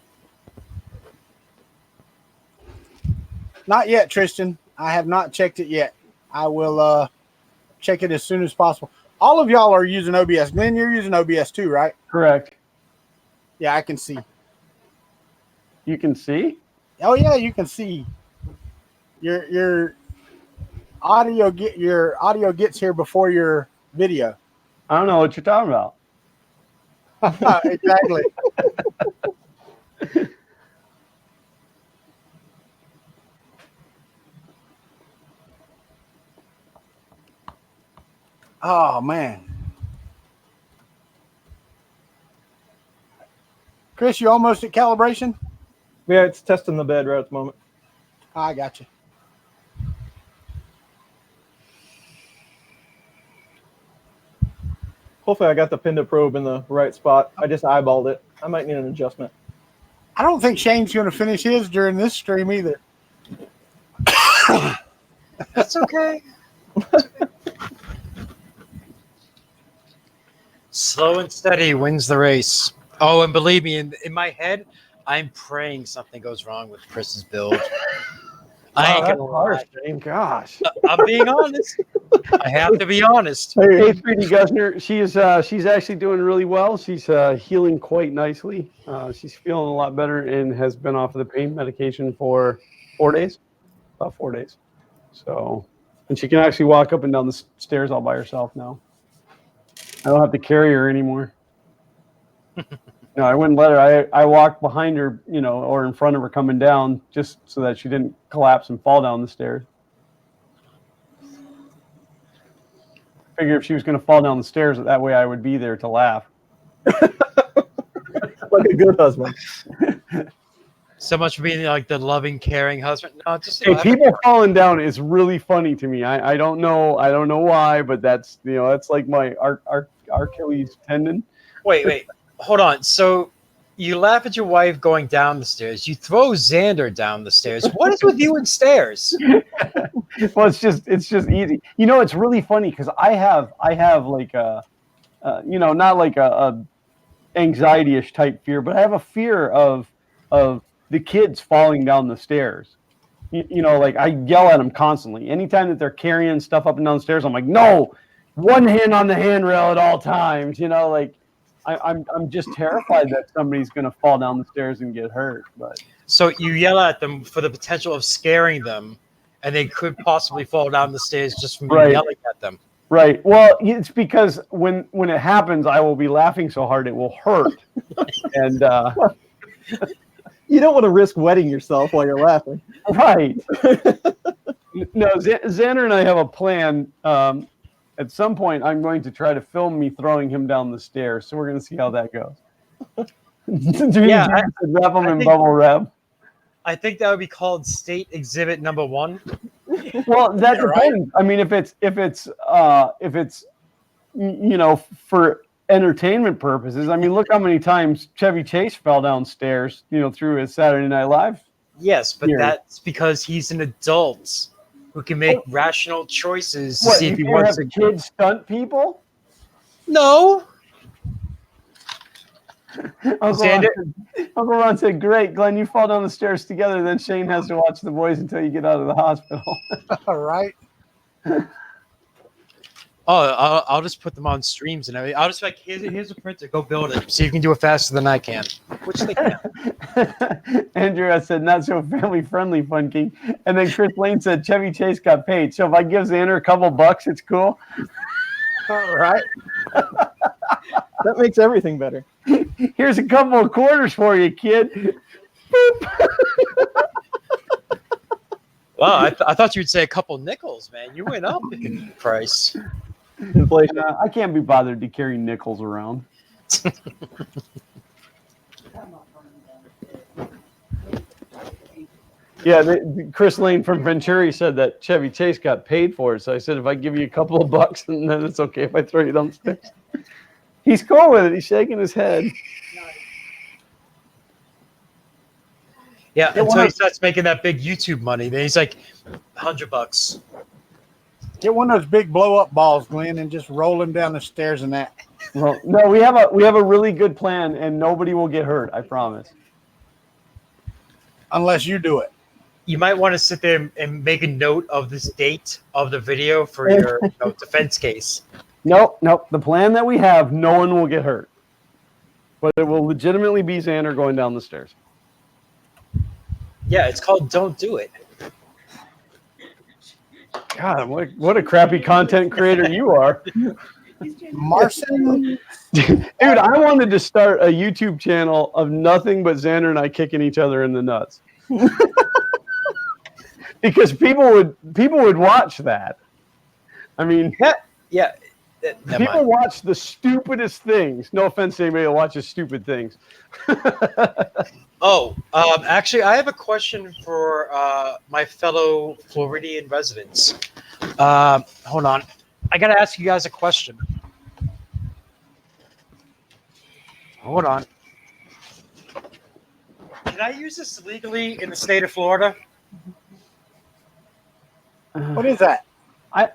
S2: Not yet, Tristan. I have not checked it yet. I will check it as soon as possible. All of y'all are using OBS. Glenn, you're using OBS too, right?
S3: Correct.
S2: Yeah, I can see.
S3: You can see?
S2: Oh yeah, you can see. Your audio gets here before your video.
S3: I don't know what you're talking about.
S2: Exactly. Oh man. Chris, you almost at calibration?
S1: Yeah, it's testing the bed right at the moment.
S2: I got you.
S1: Hopefully I got the pin to probe in the right spot. I just eyeballed it. I might need an adjustment.
S2: I don't think Shane's going to finish his during this stream either.
S4: That's okay. Slow and steady wins the race. Oh, and believe me, in my head, I'm praying something goes wrong with Chris's build. I ain't gonna lie.
S3: Gosh.
S4: I'm being honest. I have to be honest.
S3: Hey, 3D Gusner, she's actually doing really well. She's healing quite nicely. She's feeling a lot better and has been off of the pain medication for 4 days, about 4 days. So, and she can actually walk up and down the stairs all by herself now. I don't have to carry her anymore. No, I wouldn't let her. I walked behind her, or in front of her coming down, just so that she didn't collapse and fall down the stairs. Figure if she was going to fall down the stairs, that way I would be there to laugh.
S1: Like a good husband.
S4: So much for being like the loving, caring husband. No, just
S3: hey, people falling down is really funny to me. I don't know why, but that's that's like my Achilles tendon.
S4: Wait, hold on. So You laugh at your wife going down the stairs. You throw Xander down the stairs. What is with you and stairs?
S3: Well, it's just easy. You know, it's really funny because I have like a, not like a anxiety-ish type fear, but I have a fear of the kids falling down the stairs. Like I yell at them constantly. Anytime that they're carrying stuff up and down the stairs, I'm like, no, one hand on the handrail at all times. Like I'm just terrified that somebody's going to fall down the stairs and get hurt. But
S4: so you yell at them for the potential of scaring them, and they could possibly fall down the stairs just from you yelling at them.
S3: Right. Well, it's because when it happens, I will be laughing so hard it will hurt. And
S1: you don't want to risk wetting yourself while you're laughing.
S3: Right. No, Xander and I have a plan. At some point, I'm going to try to film me throwing him down the stairs. So we're going to see how that goes.
S4: Yeah,
S3: wrap him in bubble wrap.
S4: I think that would be called State Exhibit Number 1.
S3: Well, that depends. I mean, if it's for entertainment purposes. I mean, look how many times Chevy Chase fell downstairs, through his Saturday Night Live.
S4: Yes, but that's because he's an adult who can make rational choices to see if he wants to.
S3: Kids stunt people?
S4: No.
S3: Uncle Ron said, "Great, Glenn, you fall down the stairs together. Then Shane has to watch the boys until you get out of the hospital."
S2: All right.
S4: Oh, I'll just put them on streams and everything. I'll just be like, here's a printer. Go build it. See if you can do it faster than I can. Which they can.
S3: Andrew said, "Not so family friendly, Fun King." And then Chris Lane said, "Chevy Chase got paid. So if I give Xander a couple bucks, it's cool."
S2: All right.
S1: That makes everything better.
S3: Here's a couple of quarters for you, kid. Boop.
S4: Wow, I thought you'd say a couple nickels, man. You went up in price.
S1: Inflation.
S3: I can't be bothered to carry nickels around. Yeah, Chris Lane from Venturi said that Chevy Chase got paid for it. So I said, if I give you a couple of bucks, and then it's okay if I throw you downstairs. He's cool with it. He's shaking his head.
S4: Yeah, until he starts making that big YouTube money. Then he's like, $100.
S2: Get one of those big blow-up balls, Glenn, and just roll him down the stairs and that.
S3: Well, no, we have a really good plan, and nobody will get hurt. I promise. Unless
S2: you do it.
S4: You might want to sit there and make a note of this date of the video for your defense case.
S3: Nope. The plan that we have, no one will get hurt. But it will legitimately be Xander going down the stairs.
S4: Yeah, it's called Don't Do It.
S3: God, what a crappy content creator you are.
S2: Marcin.
S3: Dude, I wanted to start a YouTube channel of nothing but Xander and I kicking each other in the nuts. Because people would watch that. I mean,
S4: yeah.
S3: People watch the stupidest things. No offense to anybody that watches stupid things.
S4: Actually, I have a question for my fellow Floridian residents. Hold on. I got to ask you guys a question. Hold on. Can I use this legally in the state of Florida?
S2: What is that?
S3: I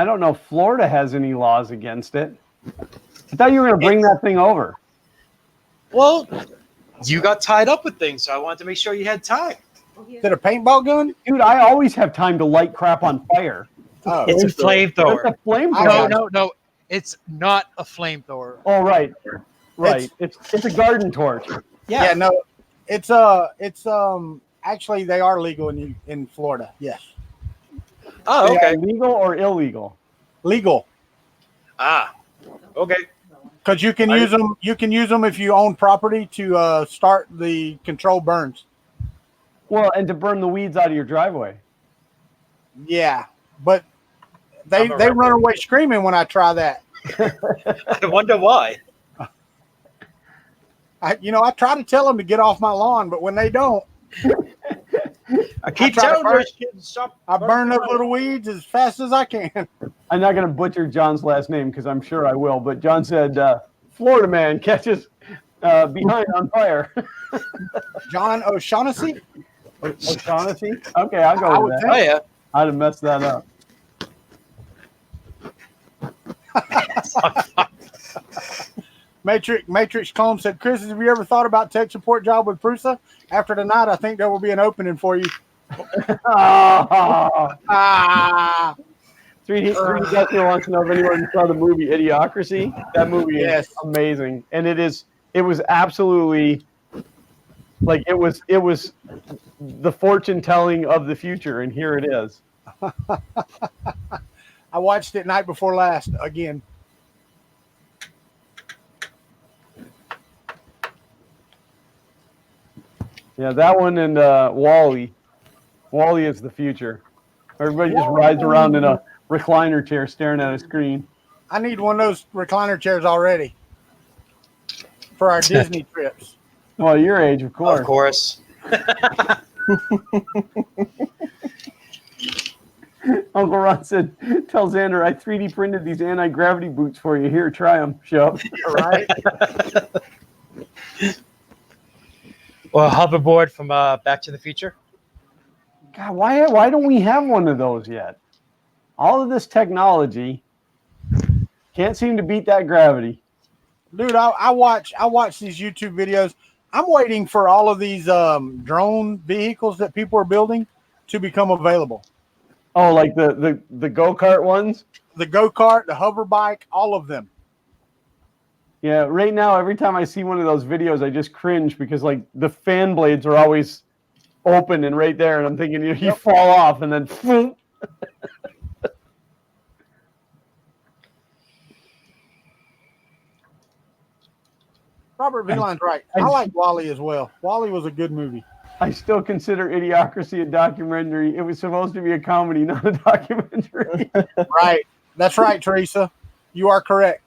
S3: don't know if Florida has any laws against it. I thought you were going to bring that thing over.
S4: Well, you got tied up with things, so I wanted to make sure you had time.
S2: Is it a paintball gun?
S3: Dude, I always have time to light crap on fire.
S2: Oh,
S4: it's a flamethrower.
S3: It's a flamethrower.
S4: No. It's not a flamethrower.
S3: Oh, right. It's a garden torch.
S2: Yeah, no. It's actually they are legal in Florida. Yes.
S4: Oh, okay.
S3: Legal or illegal?
S2: Legal.
S4: Ah, okay.
S2: Because you can use them. You can use them if you own property to start the controlled burns.
S3: Well, and to burn the weeds out of your driveway.
S2: Yeah, but they run away screaming when I try that.
S4: I wonder why.
S2: I try to tell them to get off my lawn, but when they don't,
S4: I keep telling those kids stop.
S2: I burn those little weeds as fast as I can.
S3: I'm not going to butcher John's last name because I'm sure I will. But John said, Florida man catches behind on fire.
S2: John O'Shaughnessy.
S3: O'Shaughnessy? Okay, I'll go
S2: I
S3: with
S2: would
S3: that.
S4: Oh yeah.
S3: I'd have messed that up.
S2: Matrix Clone said, Chris, have you ever thought about tech support job with Prusa? After tonight, I think there will be an opening for you.
S3: Oh.
S2: Ah,
S3: 3D Dustin wants to know if anyone saw the movie Idiocracy. That movie
S2: Yes.
S3: is amazing, and it was absolutely like it was the fortune telling of the future, and here it is.
S2: I watched it night before last again.
S3: Yeah, that one and Wall-E. Wall-E is the future. Everybody just rides around in a recliner chair staring at a screen.
S2: I need one of those recliner chairs already for our Disney trips.
S3: Well, your age, of course.
S4: Of course.
S3: Uncle Ron said, tell Xander I 3D printed these anti-gravity boots for you. Here, try them. Shove.
S2: Right?
S4: Well, hoverboard from Back to the Future.
S3: God, why don't we have one of those yet? All of this technology can't seem to beat that gravity.
S2: Dude, I watch these YouTube videos. I'm waiting for all of these drone vehicles that people are building to become available.
S3: Oh, like the go-kart ones?
S2: The go-kart, the hover bike, all of them.
S3: Yeah, right now, every time I see one of those videos, I just cringe because, like, the fan blades are always open and right there, and I'm thinking you fall off, and then...
S2: Robert Villon's right. I like Wall-E as well. Wall-E was a good movie.
S3: I still consider Idiocracy a documentary. It was supposed to be a comedy, not a documentary.
S2: Right. That's right, Teresa. You are correct.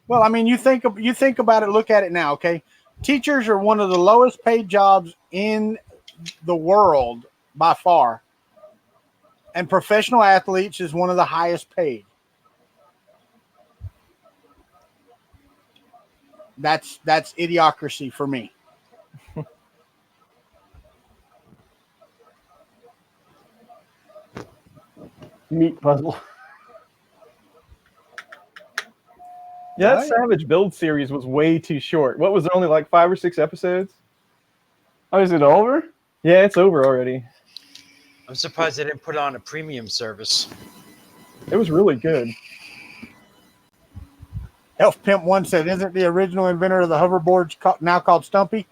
S2: Well, I mean, you think about it, look at it now, okay? Teachers are one of the lowest paid jobs in the world by far. And professional athletes is one of the highest paid. That's Idiocracy for me.
S3: Meat puzzle.
S1: Yeah, that Savage Build series was way too short. What was it, only like 5 or 6 episodes?
S3: Oh, is it over?
S1: Yeah, it's over already.
S4: I'm surprised they didn't put it on a premium service.
S1: It was really good.
S2: Elf Pimp 1 said, isn't the original inventor of the hoverboards now called Stumpy?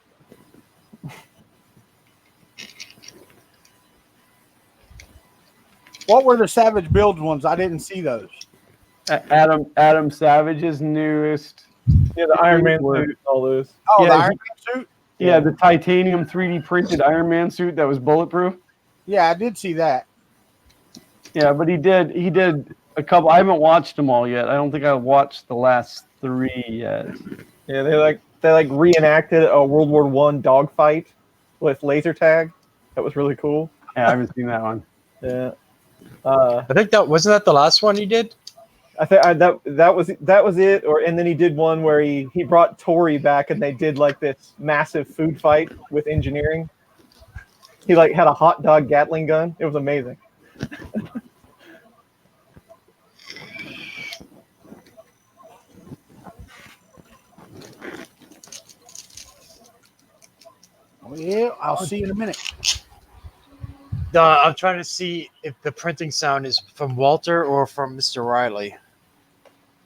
S2: What were the Savage Build ones? I didn't see those.
S3: Adam Savage's newest.
S1: Yeah, the Iron Man suit, all those.
S2: Oh,
S3: Yeah,
S2: the Iron Man suit?
S3: Yeah, the titanium 3D printed Iron Man suit that was bulletproof.
S2: Yeah, I did see that.
S3: Yeah, but he did a couple. I haven't watched them all yet. I don't think I watched the last 3 yet.
S1: Yeah, they reenacted a World War I dogfight with laser tag. That was really cool.
S3: Yeah, I haven't seen that one.
S1: Yeah.
S4: I think wasn't that the last one you did?
S1: I think that was it. And then he did one where he brought Tori back and they did like this massive food fight with engineering. He like had a hot dog Gatling gun. It was amazing.
S2: Yeah, I'll see you in a minute.
S4: I'm trying to see if the printing sound is from Walter or from Mr. Riley.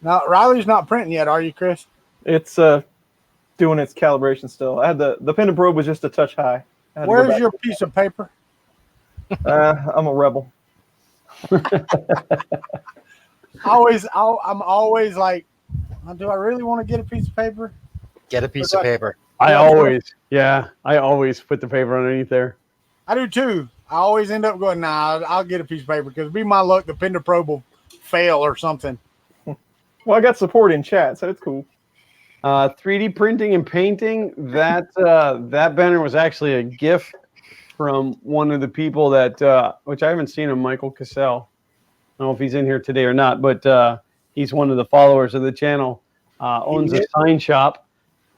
S2: Now, Riley's not printing yet, are you, Chris?
S1: It's doing its calibration still. I had the pen and probe was just a touch high.
S2: Where's your piece of paper?
S1: I'm a rebel.
S2: I'm always like, do I really want to get a piece of paper?
S4: Get a piece of paper.
S3: I always put the paper underneath there.
S2: I do too. I always end up going, nah, I'll get a piece of paper because it'd be my luck the pen to probe will fail or something.
S1: Well, I got support in chat, so it's cool.
S3: 3D printing and painting, that banner was actually a gift from one of the people that, which I haven't seen him, Michael Cassell. I don't know if he's in here today or not, but He's one of the followers of the channel. Owns a sign shop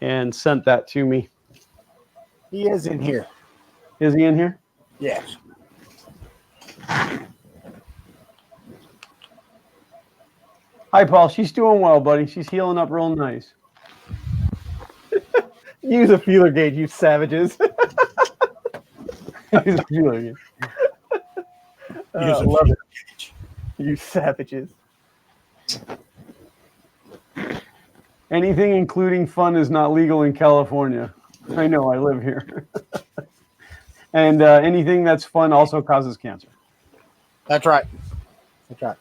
S3: and sent that to me.
S2: He is in here.
S3: Is he in here?
S2: Yes.
S3: Hi, Paul. She's doing well, buddy. She's healing up real nice.
S1: Use a feeler gauge, you savages.
S3: Use a feeler gauge.
S1: Love it. You savages.
S3: Anything including fun is not legal in California. I know, I live here. And anything that's fun also causes cancer.
S2: That's right. That's right.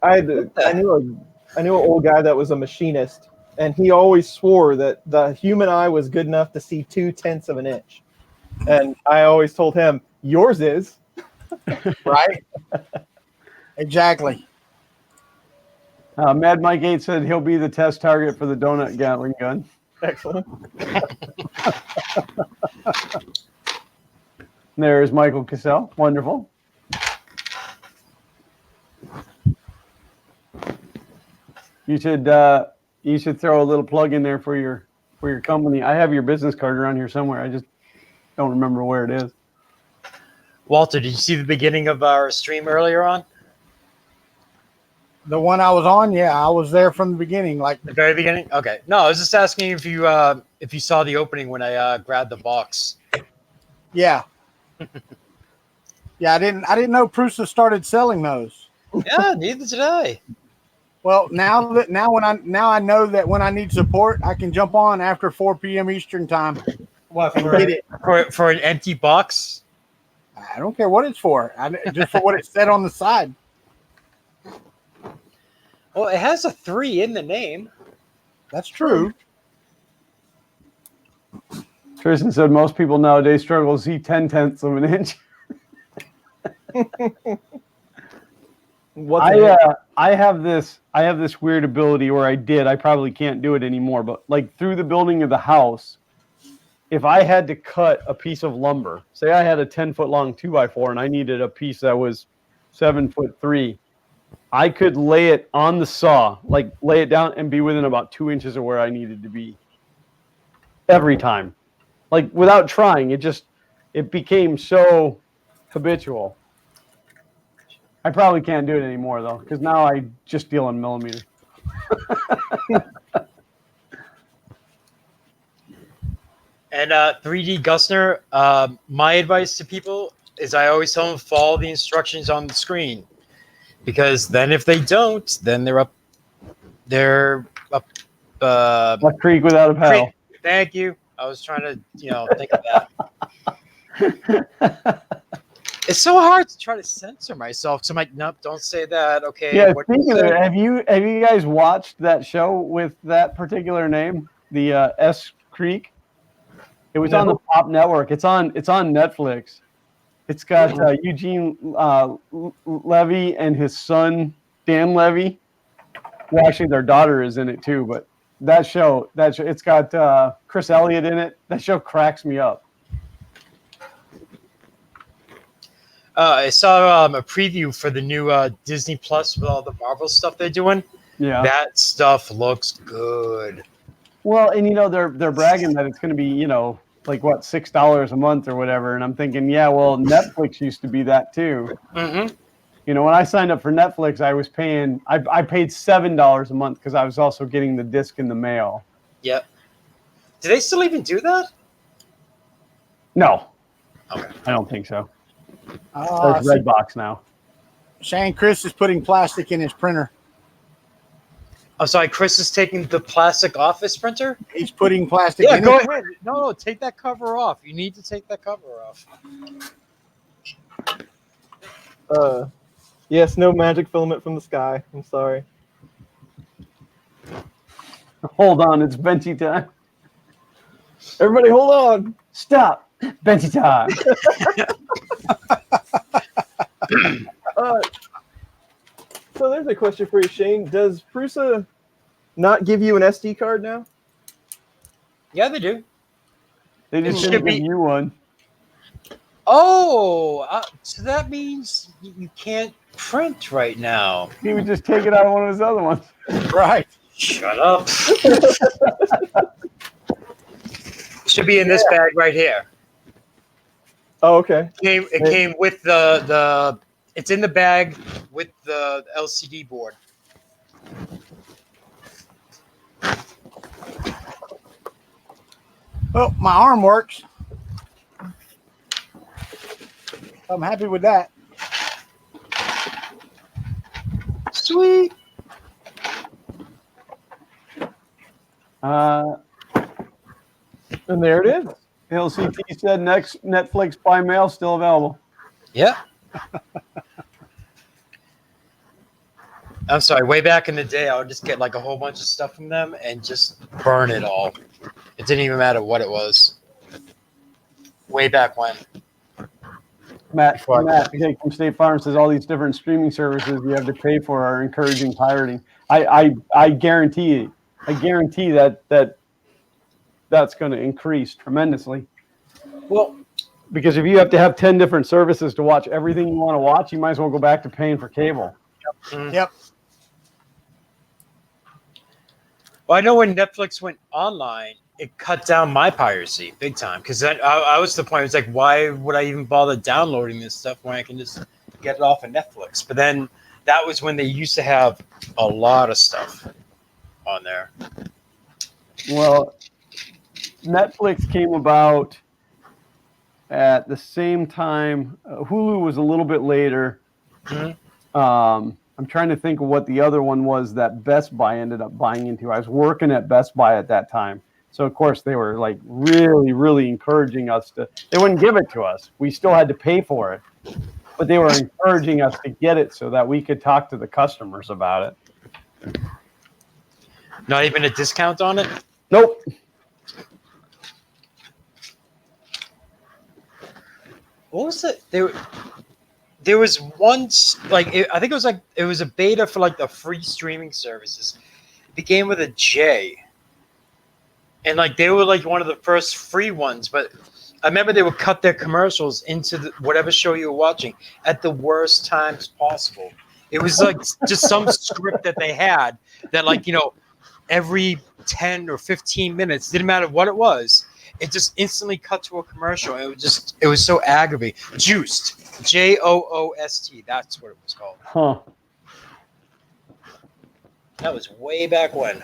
S1: I knew an old guy that was a machinist, and he always swore that the human eye was good enough to see 2/10 of an inch. And I always told him, yours is.
S2: Right? Exactly.
S3: Mad Mike 8 said he'll be the test target for the donut Gatling gun.
S1: Excellent.
S3: There's Michael Cassell. Wonderful. You should throw a little plug in there for your company. I have your business card around here somewhere. I just don't remember where it is.
S4: Walter, did you see the beginning of our stream earlier on?
S2: The one I was on, yeah, I was there from the beginning. Like
S4: The very beginning? Okay. No, I was just asking if you saw the opening when I grabbed the box.
S2: yeah. Yeah, I didn't know Prusa started selling those.
S4: Yeah, neither did I.
S2: Well, now I know that when I need support, I can jump on after 4 p.m. Eastern time.
S4: What,
S2: and get it.
S4: For an empty box?
S2: I don't care what it's for. Just for what it said on the side.
S4: Well, it has a 3 in the name.
S2: That's true.
S3: Tristan said most people nowadays struggle to see 10/10 of an inch. I have this weird ability, or I probably can't do it anymore, but like through the building of the house, if I had to cut a piece of lumber, say I had a 10-foot long 2x4 and I needed a piece that was 7'3", I could lay it on the saw, like lay it down and be within about 2 inches of where I needed to be. Every time. Like without trying, it became so habitual. I probably can't do it anymore though, because now I just deal in millimeters.
S4: And 3D Gusner, my advice to people is I always tell them follow the instructions on the screen, because then if they don't, then they're up.
S3: A creek without a paddle.
S4: Thank you. I was trying to think of that. It's so hard to try to censor myself. So I'm like, nope, don't say that. Okay.
S3: Yeah. Speaking of it, have you guys watched that show with that particular name, the S Creek? It was on the Pop Network. It's on Netflix. It's got Eugene Levy and his son Dan Levy. Well, actually, their daughter is in it too. But that show, it's got Chris Elliott in it. That show cracks me up.
S4: I saw a preview for the new Disney Plus with all the Marvel stuff they're doing.
S3: Yeah,
S4: that stuff looks good.
S3: Well, and they're bragging that it's going to be like what $6 a month or whatever, and I'm thinking, yeah, well, Netflix used to be that too.
S4: Mm-hmm.
S3: When I signed up for Netflix, I was paying I paid $7 a month because I was also getting the disc in the mail.
S4: Yep. Do they still even do that?
S3: No.
S4: Okay.
S3: I don't think so. There's Redbox now.
S2: Shane, Chris is putting plastic in his printer.
S4: I'm sorry, Chris is taking the plastic off his printer?
S2: He's putting plastic in
S4: go
S2: it.
S4: ahead. No, take that cover off. You need to take that cover off.
S1: Yes, no magic filament from the sky. I'm sorry.
S3: Hold on, it's Benji time.
S1: Everybody hold on.
S3: Stop. Benji time.
S1: So there's a question for you, Shane. Does Prusa not give you an SD card now?
S4: Yeah, they do.
S3: They just didn't give you one.
S4: Oh, so that means you can't print right now.
S3: He would just take it out of one of his other ones.
S2: Right.
S4: Shut up. Should be in this bag right here.
S1: Oh, okay.
S4: It came with the. It's in the bag with the LCD board.
S2: Well, my arm works. I'm happy with that.
S4: Sweet.
S1: And there it is.
S3: LCT said next Netflix by mail still available.
S4: Yeah. I'm sorry. Way back in the day, I would just get like a whole bunch of stuff from them and just burn it all. It didn't even matter what it was. Way back when.
S3: Matt from State Farm says all these different streaming services you have to pay for are encouraging pirating. I guarantee that that's going to increase tremendously.
S4: Well,
S3: because if you have to have 10 different services to watch everything you want to watch, you might as well go back to paying for cable.
S2: Yep.
S4: Well, I know when Netflix went online, it cut down my piracy big time. Because then I was to the point, it was like, why would I even bother downloading this stuff when I can just get it off of Netflix? But then that was when they used to have a lot of stuff on there.
S3: Well, Netflix came about at the same time. Hulu was a little bit later.
S4: Mm-hmm.
S3: I'm trying to think of what the other one was that Best Buy ended up buying into. I was working at Best Buy at that time. So, of course, they were like really, really encouraging us to, they wouldn't give it to us. We still had to pay for it. But they were encouraging us to get it so that we could talk to the customers about it.
S4: Not even a discount on it?
S3: Nope.
S4: What was it? There was once, I think it was a beta for like the free streaming services. It began with a J. And like they were like one of the first free ones, but I remember they would cut their commercials into whatever show you were watching at the worst times possible. It was like just some script that they had that every 10 or 15 minutes, didn't matter what it was, it just instantly cut to a commercial. It was so aggravating. Juiced. Joost. That's what it was called.
S3: Huh.
S4: That was way back when.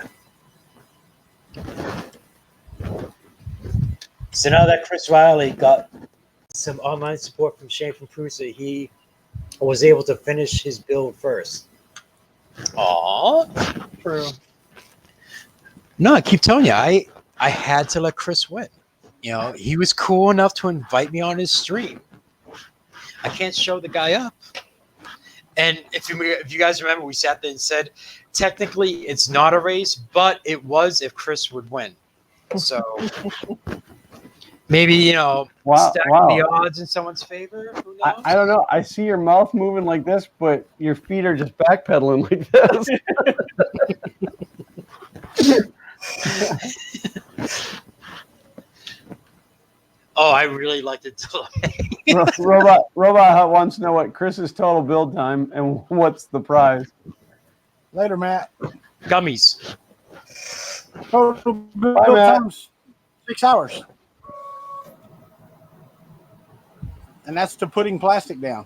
S4: So now that Chris Riley got some online support from Shane from Prusa, he was able to finish his build first. Aww.
S1: True.
S4: No, I keep telling you, I had to let Chris win. He was cool enough to invite me on his stream. I can't show the guy up. And if you guys remember, we sat there and said, technically it's not a race, but it was if Chris would win. So maybe, stack the odds in someone's favor. Who knows?
S3: I don't know. I see your mouth moving like this, but your feet are just backpedaling like this.
S4: Oh, I really like the delay.
S3: Robot Hut wants to know what Chris's total build time and what's the prize.
S2: Later, Matt.
S4: Gummies.
S2: Total build
S3: Matt.
S2: time's 6 hours. And that's to putting plastic down.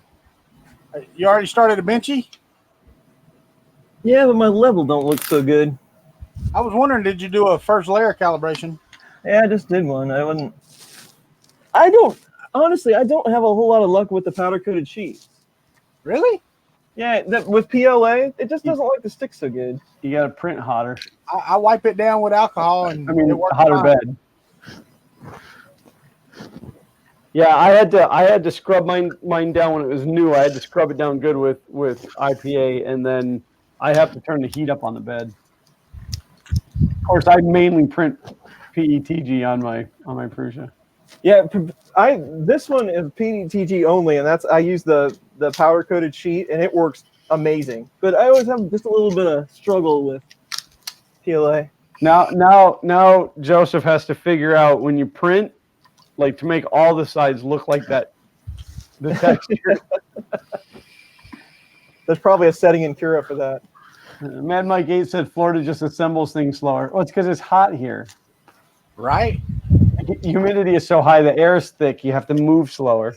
S2: You already started a benchy?
S1: Yeah, but my level don't look so good.
S2: I was wondering, did you do a first layer calibration?
S1: Yeah, I just did one. I don't have a whole lot of luck with the powder coated sheet.
S2: Really?
S1: Yeah, with PLA, it just doesn't like to stick so good.
S3: You got to print hotter.
S2: I wipe it down with alcohol and it works
S3: hotter
S2: fine.
S3: bed. Yeah, I had to scrub mine down when it was new. I had to scrub it down good with IPA, and then I have to turn the heat up on the bed. Of course, I mainly print PETG on my Prusa.
S1: Yeah, this one is PETG only, and I use the powder coated sheet, and it works amazing. But I always have just a little bit of struggle with PLA.
S3: Now Joseph has to figure out when you print, like to make all the sides look like that. The texture.
S1: There's probably a setting in Cura for that.
S3: Mad Mike 8 said Florida just assembles things slower. Well, it's because it's hot here.
S2: Right?
S3: Humidity is so high, the air is thick. You have to move slower.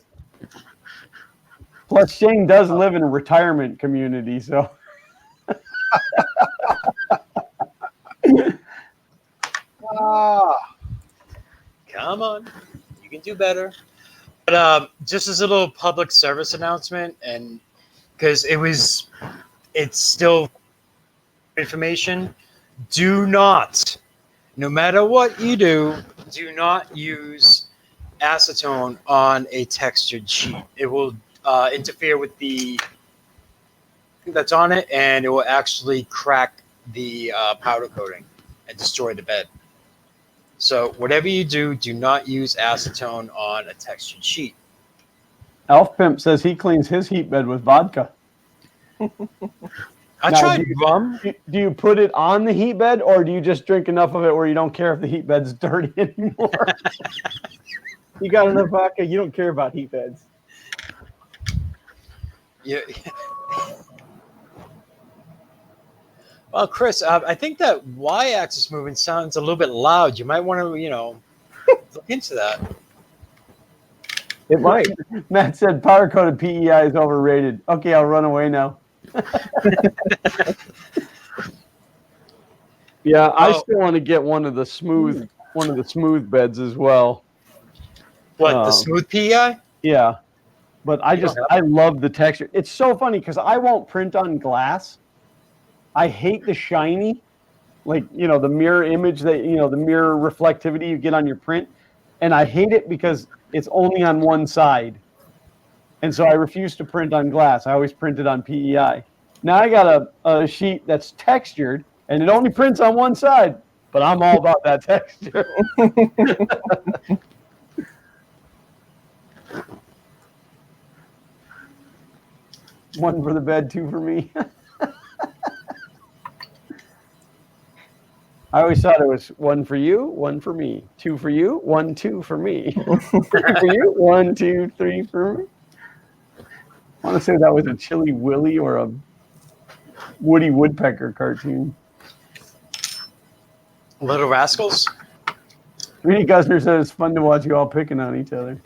S3: Plus, Shane does live in a retirement community, so.
S4: Come on, you can do better. But just as a little public service announcement, and because it's still information. Do not, no matter what you do not use acetone on a textured sheet. It will interfere with the thing that's on it, and it will actually crack the powder coating and destroy the bed. So whatever you do not use acetone on a textured sheet.
S3: Elf Pimp says he cleans his heat bed with vodka.
S4: I
S3: Now,
S4: tried rum.
S3: Do you put it on the heat bed, or do you just drink enough of it where you don't care if the heat bed's dirty anymore?
S1: You got enough vodka, you don't care about heat beds.
S4: Yeah. Well, Chris, I think that Y-axis movement sounds a little bit loud. You might want to, look into that.
S1: It might.
S3: Matt said powder-coated PEI is overrated. Okay, I'll run away now. Yeah, I still want to get one of the smooth beds as well.
S4: What, the smooth PEI?
S3: Yeah, but I love the texture. It's so funny because I won't print on glass. I hate the shiny, like the mirror image that the mirror reflectivity you get on your print, and I hate it because it's only on one side, and so I refuse to print on glass. I always print it on PEI. Now I got a sheet that's textured, and it only prints on one side, but I'm all about that texture. One for the bed, two for me. I always thought it was one for you, one for me. Two for you, 1, 2 for me. 3 for you, 1, 2, 3 for me. I want to say that was a Chili Willy or a Woody Woodpecker cartoon.
S4: Little Rascals?
S3: Reedy Gusner said it's fun to watch you all picking on each other.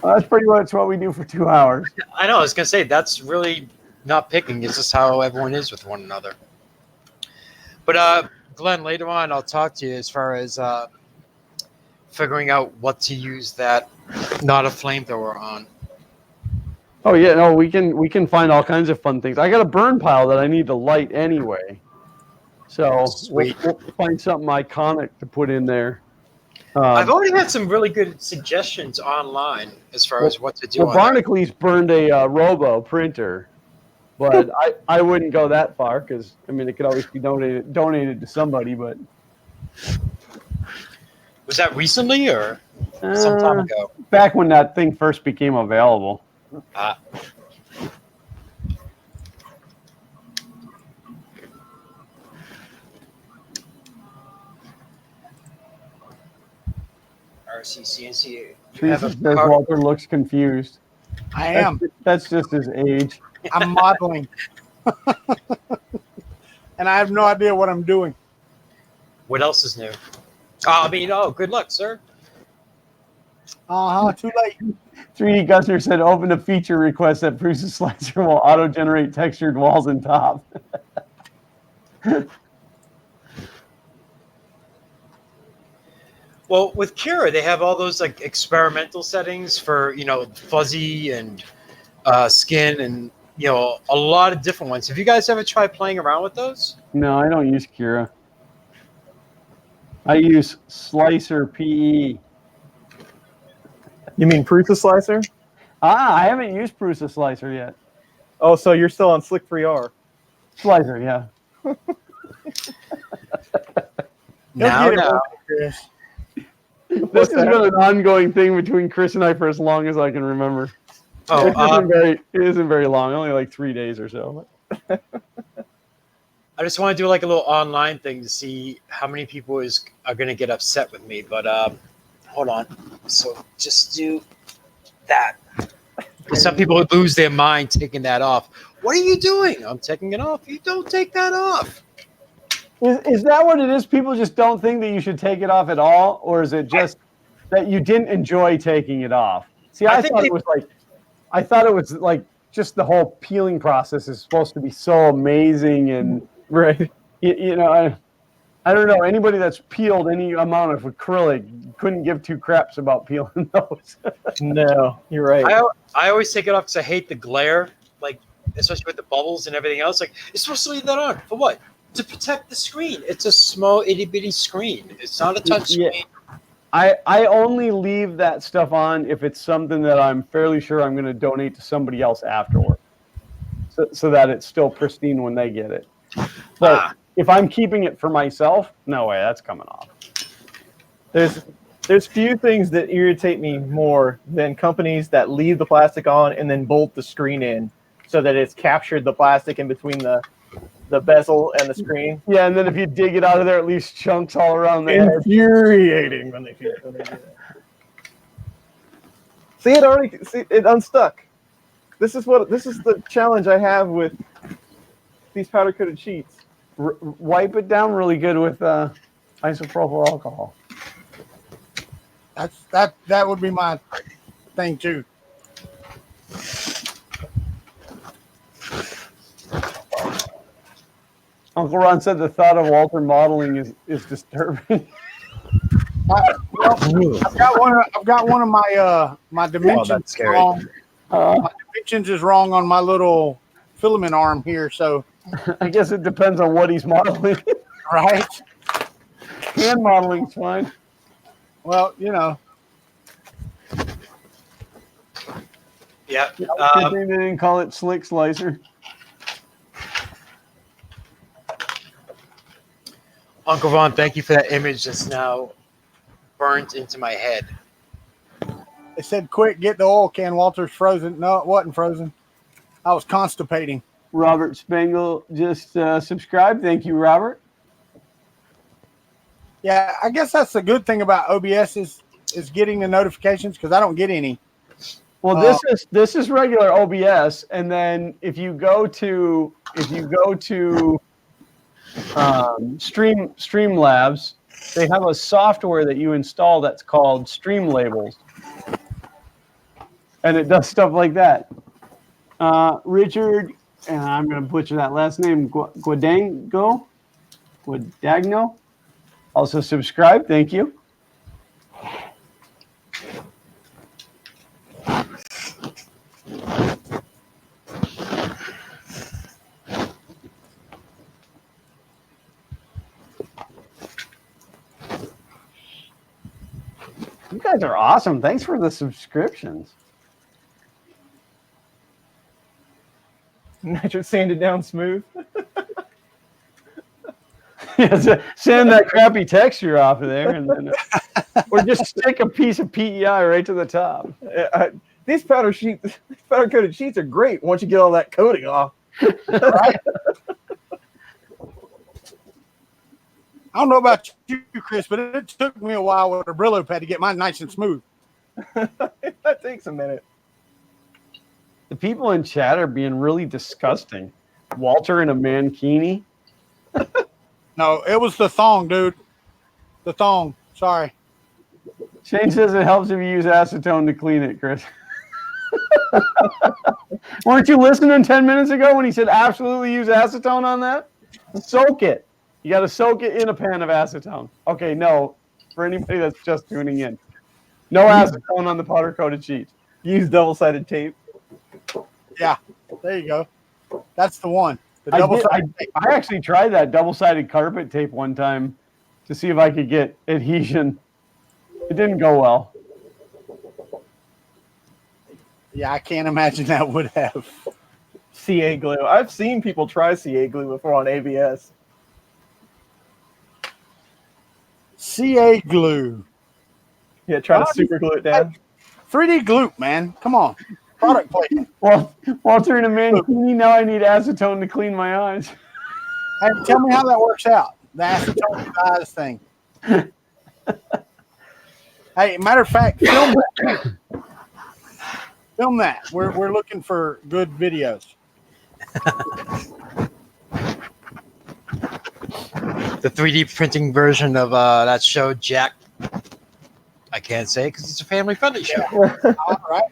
S3: Well, that's pretty much what we do for 2 hours.
S4: I know, I was going to say, that's really not picking. It's just how everyone is with one another. But, Glenn, later on, I'll talk to you as far as figuring out what to use that not a flamethrower on.
S3: Oh yeah, no, we can find all kinds of fun things. I got a burn pile that I need to light anyway, so we'll find something iconic to put in there.
S4: I've already had some really good suggestions online as far as what to do.
S3: Well, Barnacle burned a Robo printer, but I wouldn't go that far because it could always be donated to somebody. But
S4: was that recently or some time ago?
S3: Back when that thing first became available.
S4: RCCNC.
S3: Walter looks confused.
S2: I am.
S3: That's just his age.
S2: I'm modeling. And I have no idea what I'm doing.
S4: What else is new? Good luck, sir.
S2: Too late.
S3: 3D Gusner said, open a feature request that Bruce's slicer will auto-generate textured walls and top.
S4: Well, with Cura, they have all those like experimental settings for, fuzzy and skin and, a lot of different ones. Have you guys ever tried playing around with those?
S3: No, I don't use Cura. I use Slicer PE.
S1: You mean Prusa Slicer?
S3: I haven't used Prusa Slicer yet.
S1: Oh, so you're still on Slick 3R.
S3: Slicer, yeah.
S4: Now.
S3: This has been an ongoing thing between Chris and I for as long as I can remember.
S4: Oh,
S3: it isn't very long, only like 3 days or so.
S4: I just want to do like a little online thing to see how many people are going to get upset with me. But Hold on. So just do that. Some people would lose their mind taking that off. What are you doing? I'm taking it off. You don't take that off.
S3: Is that what it is? People just don't think that you should take it off at all, or is it just that you didn't enjoy taking it off? See, I thought it was like just the whole peeling process is supposed to be so amazing, and
S1: Right.
S3: you know, I don't know, anybody that's peeled any amount of acrylic couldn't give two craps about peeling those.
S1: No, you're right.
S4: I always take it off because I hate the glare, like especially with the bubbles and everything else. Like you're supposed to leave that on for what? To protect the screen. It's a small itty bitty screen. It's not a touch screen.
S3: I only leave that stuff on if it's something that I'm fairly sure I'm going to donate to somebody else afterward, so that it's still pristine when they get it. But if I'm keeping it for myself, no way, that's coming off.
S1: There's few things that irritate me more than companies that leave the plastic on and then bolt the screen in so that it's captured the plastic in between the bezel and the screen.
S3: Yeah, and then if you dig it out of there, it leaves chunks all around the edge.
S1: Infuriating when they do that. See, it unstuck. This is the challenge I have with these powder coated sheets.
S3: Wipe it down really good with isopropyl alcohol.
S2: That would be my thing too.
S3: Uncle Ron said the thought of Walter modeling is disturbing.
S2: I've got one of my dimensions wrong. My dimensions is wrong on my little filament arm here, so
S3: I guess it depends on what he's modeling.
S2: right.
S3: Hand modeling's fine.
S2: Well, you know.
S4: Yeah.
S3: Good thing they didn't call it Slick Slicer.
S4: Uncle Ron, thank you for that image that's now burnt into my head.
S2: They said, quick, get the oil can. Walter's frozen. No, it wasn't frozen. I was constipating.
S3: Robert Spangle just subscribed. Thank you, Robert.
S2: Yeah, I guess that's the good thing about OBS is getting the notifications because I don't get any.
S3: Well, this is regular OBS, and then if you go to Streamlabs, they have a software that you install that's called Streamlabels, and it does stuff like that. Richard, and I'm going to butcher that last name, Guadagno, also subscribe. Thank you. You guys are awesome. Thanks for the subscriptions.
S1: Nitro sanded down smooth.
S3: Yeah, sand that crappy texture off of there, and then, or just stick a piece of PEI right to the top.
S1: These powder coated sheets are great once you get all that coating off.
S2: Right? I don't know about you, Chris, but it took me a while with a Brillo pad to get mine nice and smooth.
S1: That takes a minute.
S3: The people in chat are being really disgusting. Walter in a mankini.
S2: No, it was the thong, dude. The thong. Sorry.
S3: Shane says it helps if you use acetone to clean it, Chris. Weren't you listening 10 minutes ago when he said absolutely use acetone on that? Soak it. You got to soak it in a pan of acetone. Okay, no. For anybody that's just tuning in. No acetone on the powder-coated sheet.
S1: Use double-sided tape.
S2: Yeah, there you go. That's the one. The
S3: I actually tried that double-sided carpet tape one time to see if I could get adhesion. It didn't go well.
S2: Yeah, I can't imagine that would have.
S1: CA glue. I've seen people try CA glue before on ABS.
S2: CA glue.
S1: Yeah, try to super glue it down.
S2: 3D glue, man. Come on. Product placement.
S3: Well, Walter in a mankini, now I need acetone to clean my eyes.
S2: Hey, tell me how that works out. The acetone eyes thing. Hey, matter of fact, film that. Film that. We're looking for good videos.
S4: The 3D printing version of that show, Jack. I can't say because it's a family-friendly show.
S2: All right.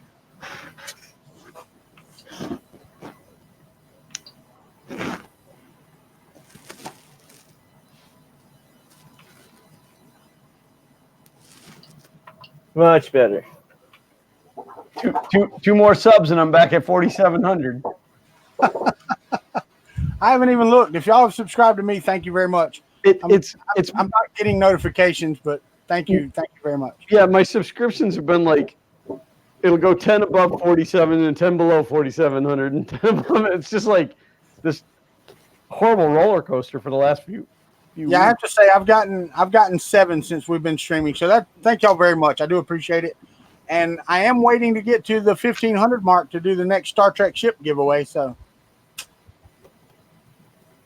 S1: Much better.
S3: Two more subs and I'm back at 4,700.
S2: I haven't even looked. If y'all have subscribed to me, thank you very much. I'm not getting notifications, but thank you very much.
S3: Yeah, my subscriptions have been like, it'll go 10 above 47 and 10 below 4,700 and 10 above. It's just like this horrible roller coaster for the last few
S2: Yeah,
S3: weeks.
S2: I have to say I've gotten 7 since we've been streaming. So thank y'all very much. I do appreciate it. And I am waiting to get to the 1,500 mark to do the next Star Trek ship giveaway. So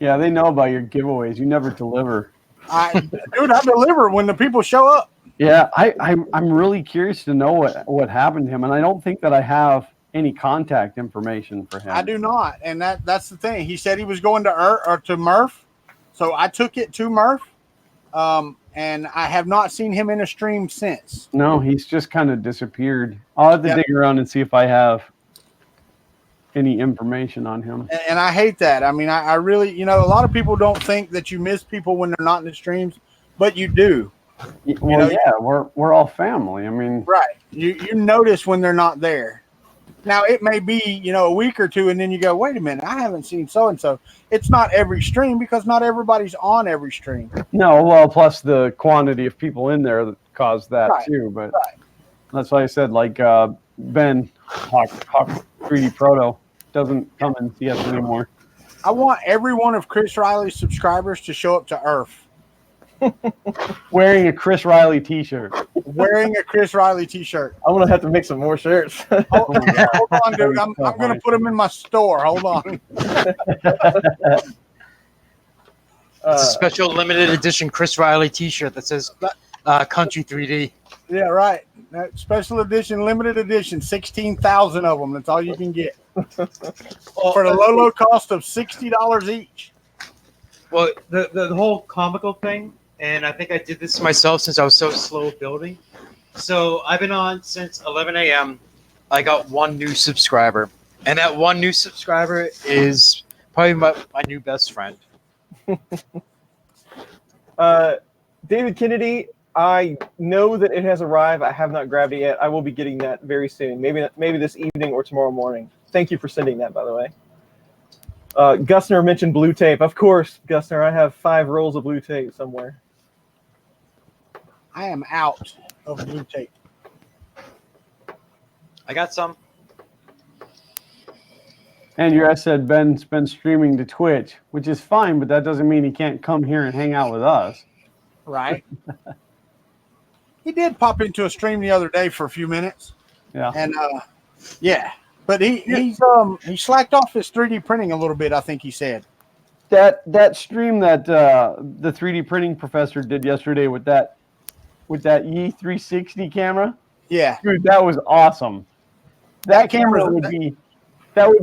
S3: Yeah, they know about your giveaways. You never deliver.
S2: I deliver when the people show up.
S3: Yeah, I'm really curious to know what happened to him, and I don't think that I have any contact information for him.
S2: I do not, and that's the thing. He said he was going to Murph, so I took it to Murph, and I have not seen him in a stream since.
S3: No, he's just kind of disappeared. I'll have to dig around and see if I have any information on him.
S2: And I hate that. I mean, I really, a lot of people don't think that you miss people when they're not in the streams, but you do.
S3: Well, yeah, we're all family. I mean,
S2: right. You notice when they're not there. Now it may be, a week or two, and then you go, wait a minute, I haven't seen so and so. It's not every stream because not everybody's on every stream.
S3: No, well, plus the quantity of people in there that caused that too. But that's why I said, like Ben Hawk 3D Proto doesn't come and see us anymore.
S2: I want every one of Chris Riley's subscribers to show up to Earth.
S3: Wearing a Chris Riley t-shirt.
S2: Wearing a Chris Riley t-shirt.
S1: I'm going to have to make some more shirts.
S2: Hold on, dude. I'm going to put them in my store. Hold on.
S4: It's a special limited edition Chris Riley t-shirt that says Kuntry 3D.
S2: Yeah, right. That special edition, limited edition, 16,000 of them. That's all you can get. For the low cost of $60 each.
S4: Well, the whole comical thing, and I think I did this myself since I was so slow building. So I've been on since 11 a.m. I got one new subscriber, and that one new subscriber is probably my new best friend.
S1: David Kennedy, I know that it has arrived. I have not grabbed it yet. I will be getting that very soon. Maybe this evening or tomorrow morning. Thank you for sending that, by the way. Gusner mentioned blue tape. Of course, Gusner, I have 5 rolls of blue tape somewhere.
S2: I am out of blue tape.
S4: I got some.
S3: And your ass said Ben's been streaming to Twitch, which is fine, but that doesn't mean he can't come here and hang out with us.
S2: Right. He did pop into a stream the other day for a few minutes.
S3: Yeah.
S2: And yeah. But he slacked off his 3D printing a little bit, I think he said.
S3: That stream that the 3D printing professor did yesterday with that Yi 360 camera.
S2: Yeah.
S3: Dude, that was awesome. That camera would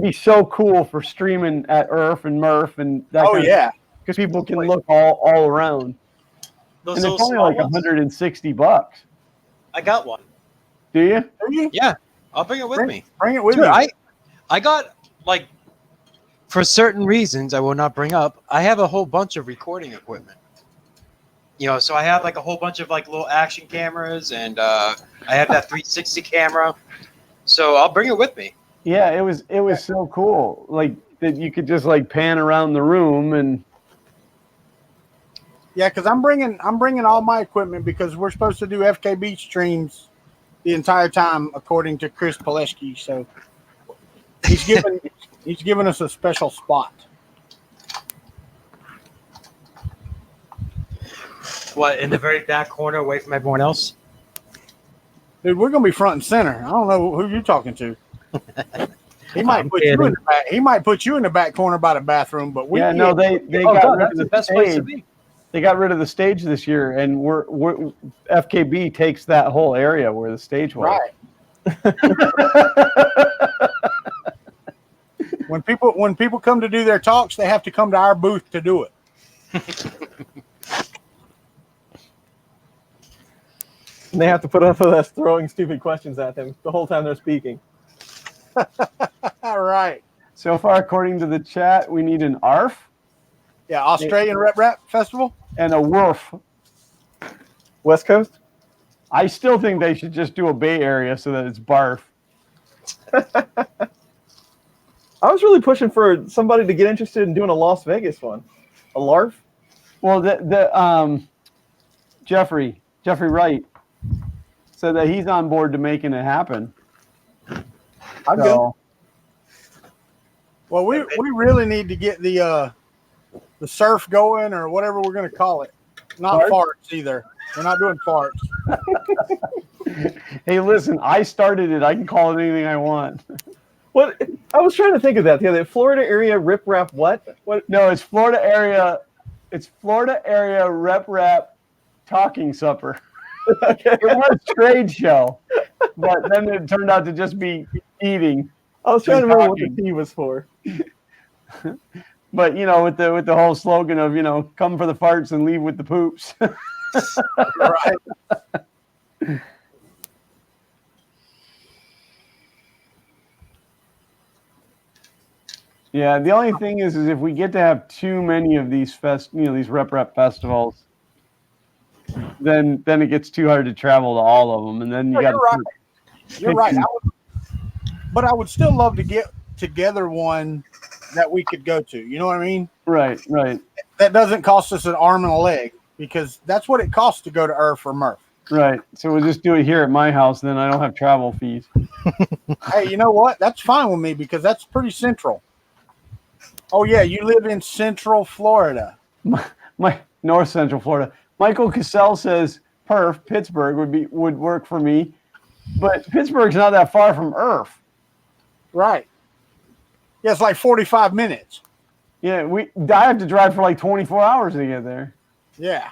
S3: be so cool for streaming at Earth and Murph and that.
S2: Oh yeah.
S3: Because people can look all around.
S4: Those
S3: and it's only like $160.
S4: I got one.
S3: Do you?
S2: Do you?
S4: Yeah. I'll bring it with me.
S2: Bring it with
S4: Dude,
S2: me.
S4: I got, like, for certain reasons I will not bring up, I have a whole bunch of recording equipment. So I have, like, a whole bunch of, like, little action cameras, and I have that 360 camera. So I'll bring it with me.
S3: Yeah, it was so cool. Like, that you could just, like, pan around the room and...
S2: Yeah, because I'm bringing all my equipment because we're supposed to do FKB streams the entire time, according to Chris Pileski. So he's given us a special spot.
S4: What, in the very back corner away from everyone else?
S2: Dude, we're gonna be front and center. I don't know who you're talking to. He might put you in the back. He might put you in the back corner by the bathroom, but we
S3: they got rid of
S4: the
S3: the
S4: best place to
S3: stage.
S4: be.
S3: They got rid of the stage this year, and we're FKB takes that whole area where the stage was.
S2: Right. When people come to do their talks, they have to come to our booth to do it.
S1: And they have to put up with us throwing stupid questions at them the whole time they're speaking.
S2: All right.
S3: So far, according to the chat, we need an ARF
S2: Yeah, Australian Rep Festival.
S3: and a WORF.
S1: West Coast?
S3: I still think they should just do a Bay Area so that it's BARF.
S1: I was really pushing for somebody to get interested in doing a Las Vegas one. A LARF?
S3: Well, Jeffrey Wright said that he's on board to making it happen.
S1: I'm good.
S2: Well, we really need to get the surf going, or whatever we're going to call it. Not farts either. We're not doing farts.
S3: Hey, listen, I started it. I can call it anything I want.
S1: What? I was trying to think of that the other day. Florida area rip rap what? What?
S3: No, it's Florida area. It's Florida area rep rap talking supper.
S1: Okay.
S3: It was trade show, but then it turned out to just be eating.
S1: I was trying to remember what the T was for.
S3: But with the whole slogan of come for the farts and leave with the poops.
S2: Right.
S3: Yeah, the only thing is if we get to have too many of these these rep festivals, then it gets too hard to travel to all of them, and then you got.
S2: You're right. But I would still love to get together one that we could go to. You know what I mean?
S3: Right.
S2: That doesn't cost us an arm and a leg, because that's what it costs to go to IRF or Murph.
S3: Right. So we'll just do it here at my house, then I don't have travel fees.
S2: Hey, you know what? That's fine with me, because that's pretty central. Oh yeah, you live in Central Florida.
S3: My North Central Florida. Michael Cassell says Perf, Pittsburgh would work for me, but Pittsburgh's not that far from IRF.
S2: Right. Yeah, it's like 45 minutes.
S3: Yeah, I have to drive for like 24 hours to get there.
S2: Yeah.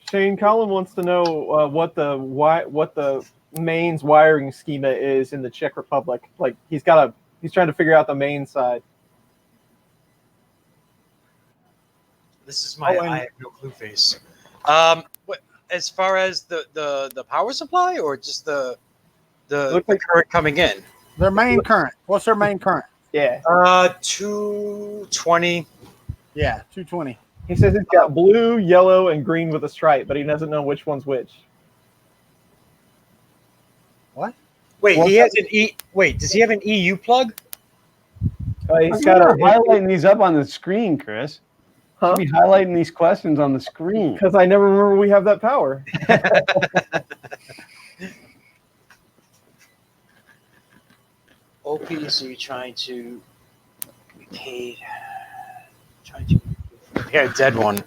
S1: Shane Collin wants to know what the mains wiring schema is in the Czech Republic. Like he's trying to figure out the main side.
S4: This is my I have no clue face. As far as the power supply, or just the current coming in?
S2: Their main current. What's their main current?
S1: Yeah.
S4: 220.
S2: Yeah, 220.
S1: He says it's got blue, yellow, and green with a stripe, but he doesn't know which one's which.
S2: What?
S4: Wait, he has an E. Wait, does he have an EU plug?
S1: He's got
S3: highlighting these up on the screen, Chris.
S1: Huh?
S3: Be highlighting these questions on the screen.
S1: Because I never remember we have that power.
S4: OPC trying to be paid. Yeah, dead one.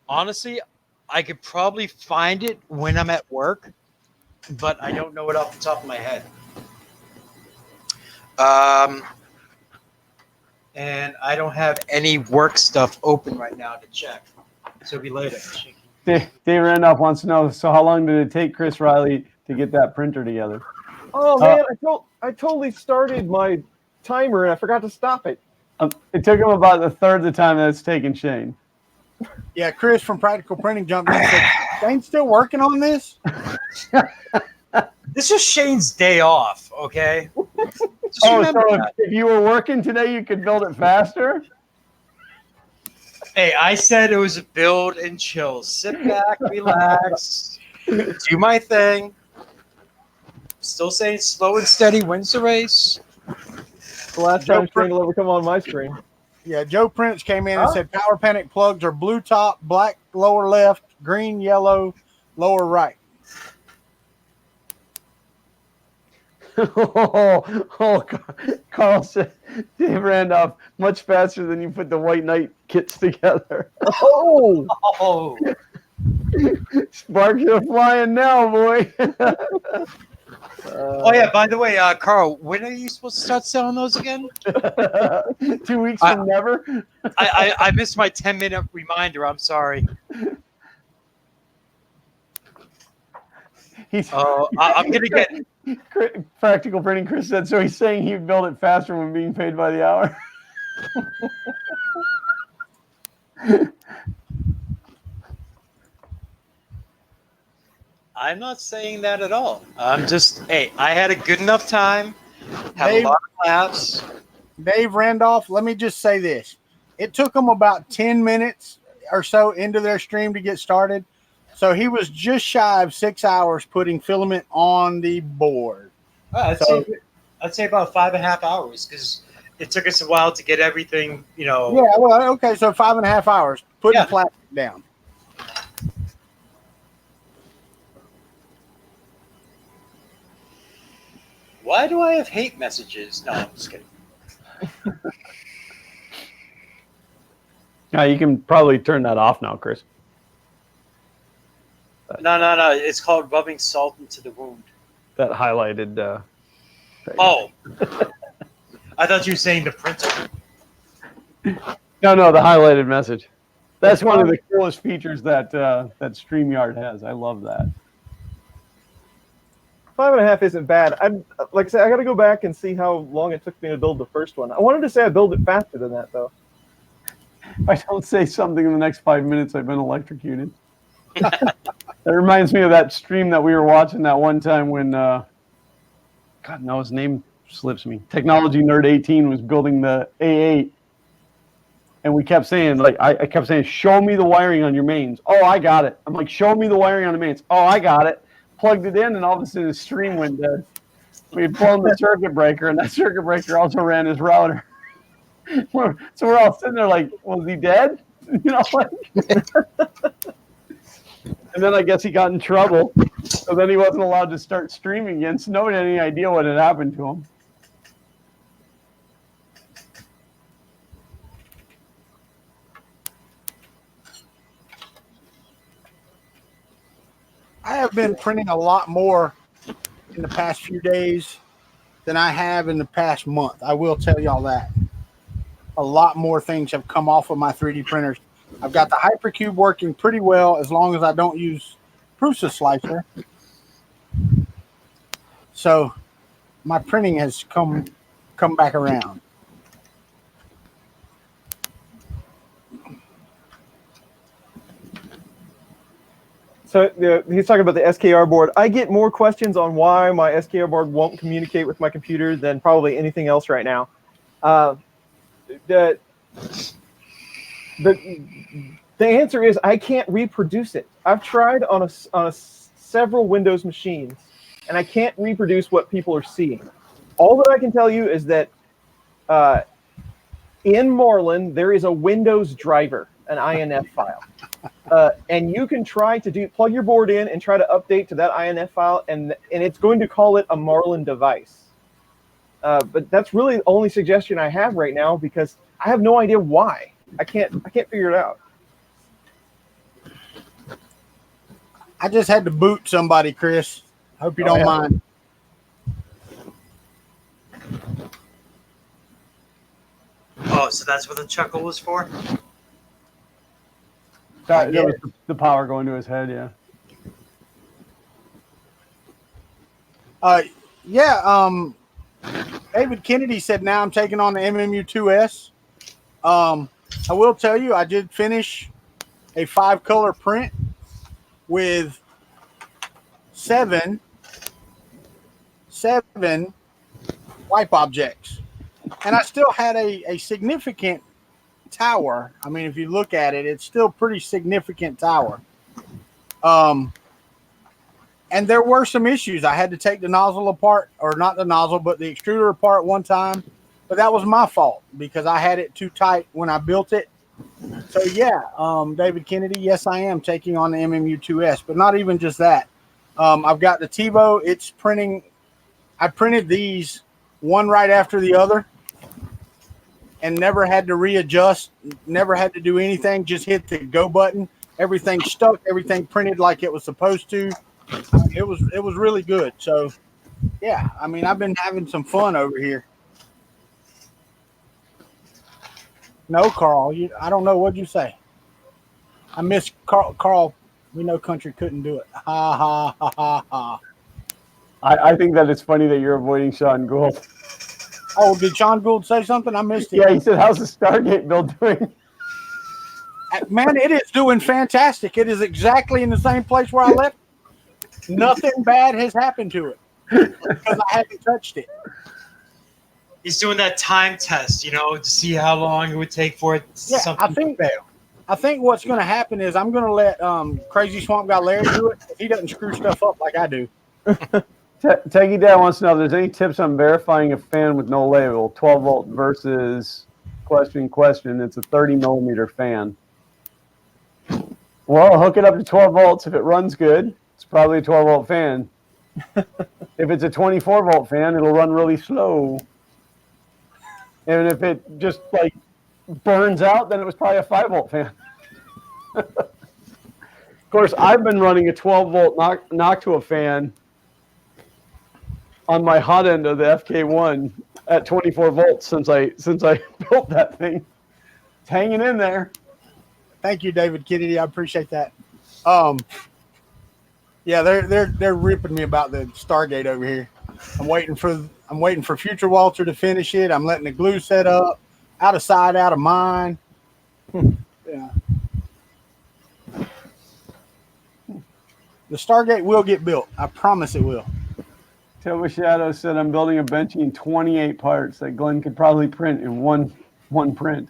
S4: Honestly, I could probably find it when I'm at work, but I don't know it off the top of my head. And I don't have any work stuff open right now to check. So it'll be later.
S3: Dave Randolph wants to know, so how long did it take Chris Riley to get that printer together?
S1: Oh man, I totally started my timer and I forgot to stop it.
S3: It took him about a third of the time that it's taken Shane.
S2: Yeah, Chris from Practical Printing jumped in and said, Shane's still working on this?
S4: This is Shane's day off, okay?
S3: So if you were working today, you could build it faster?
S4: Hey, I said it was a build and chill. Sit back, relax, do my thing. Still saying slow and steady wins the race.
S1: The last time Shane will ever come on my screen.
S2: Yeah, Joe Prince came in and said Power Panic plugs are blue top, black lower left, green, yellow, lower right.
S3: Carl said, Dave Randolph, much faster than you put the White Knight kits together.
S1: Oh!
S3: Sparks are flying now, boy.
S4: Oh yeah. By the way, Carl, when are you supposed to start selling those again?
S3: 2 weeks from never.
S4: I missed my 10-minute reminder. I'm sorry. I'm gonna get
S3: Practical Printing. Chris said so. He's saying he'd build it faster when being paid by the hour.
S4: I'm not saying that at all. I'm just, hey, I had a good enough time, had
S2: Dave,
S4: a lot of laughs.
S2: Dave Randolph, let me just say this. It took them about 10 minutes or so into their stream to get started. So he was just shy of 6 hours putting filament on the board.
S4: I'd say about 5.5 hours because it took us a while to get everything,
S2: Yeah, well, okay, so 5.5 hours putting plastic down.
S4: Why do I have hate messages? No, I'm just kidding.
S3: Now you can probably turn that off now, Chris.
S4: No. It's called rubbing salt into the wound.
S3: That highlighted.
S4: Oh. I thought you were saying the printer.
S3: No, the highlighted message. That's one of the coolest features that that StreamYard has. I love that.
S1: 5.5 isn't bad. Like I said, I got to go back and see how long it took me to build the first one. I wanted to say I built it faster than that, though.
S3: If I don't say something in the next 5 minutes, I've been electrocuted. That reminds me of that stream that we were watching that one time when, God, no, his name slips me. Technology Nerd 18 was building the A8. And we kept saying, like, I kept saying, show me the wiring on your mains. Oh, I got it. I'm like, show me the wiring on the mains. Oh, I got it. Plugged it in, and all of a sudden the stream went dead. We had blown the circuit breaker, and that circuit breaker also ran his router. So we're all sitting there like, was he dead? Like. And then I guess he got in trouble. So then he wasn't allowed to start streaming again, so nobody had any idea what had happened to him.
S2: I have been printing a lot more in the past few days than I have in the past month. I will tell y'all that. A lot more things have come off of my 3D printers. I've got the Hypercube working pretty well as long as I don't use Prusa Slicer. So my printing has come back around.
S1: So he's talking about the SKR board. I get more questions on why my SKR board won't communicate with my computer than probably anything else right now. The answer is I can't reproduce it. I've tried on several Windows machines, and I can't reproduce what people are seeing. All that I can tell you is that in Marlin there is a Windows driver, an INF file. And you can try to plug your board in and try to update to that INF file, and it's going to call it a Marlin device. But that's really the only suggestion I have right now because I have no idea why. I can't figure it out.
S2: I just had to boot somebody, Chris. Hope you don't mind.
S4: Oh, so that's what the chuckle was for?
S3: That was the power going to his head, yeah.
S2: David Kennedy said, now I'm taking on the MMU2S. I will tell you, I did finish a 5-color print with seven wipe objects. And I still had a significant tower. I mean, if you look at it, it's still pretty significant tower. And there were some issues. I had to take the nozzle apart, or not the nozzle, but the extruder apart one time. But that was my fault because I had it too tight when I built it. So yeah, David Kennedy, yes, I am taking on the MMU2S, but not even just that. I've got the TiVo. It's printing. I printed these one right after the other and never had to readjust, never had to do anything, just hit the go button. Everything stuck, everything printed like it was supposed to. It was really good. So Yeah, I mean, I've been having some fun over here. No, Carl, I don't know. What'd you say? I miss Carl. Carl, we know Country couldn't do it. Ha, ha, ha, ha, ha.
S3: I think that it's funny that you're avoiding Sean Gould.
S2: Oh, did Sean Gould say something? I missed it.
S3: Yeah, he said, "How's the Stargate build doing?"
S2: Man, it is doing fantastic. It is exactly in the same place where I left. Nothing bad has happened to it because I haven't touched it.
S4: He's doing that time test, to see how long it would take for it.
S2: Yeah, I think what's going to happen is I'm going to let Crazy Swamp Guy Larry do it if he doesn't screw stuff up like I do.
S3: Teggy Dad wants to know if there's any tips on verifying a fan with no label, 12 volt versus question. It's a 30 millimeter fan. Well, hook it up to 12 volts. If it runs good, it's probably a 12 volt fan. If it's a 24 volt fan, it'll run really slow. And if it just like burns out, then it was probably a 5 volt fan. Of course, I've been running a 12 volt Noctua fan on my hot end of the FK1 at 24 volts since I built that thing. It's hanging in there.
S2: Thank you, David Kennedy. I appreciate that. Yeah, they're ripping me about the Stargate over here. I'm waiting for Future Walter to finish it. I'm letting the glue set up, out of sight, out of mind. Yeah. The Stargate will get built. I promise it will.
S3: Toba Shadow said, "I'm building a Benchy in 28 parts that Glenn could probably print in one print.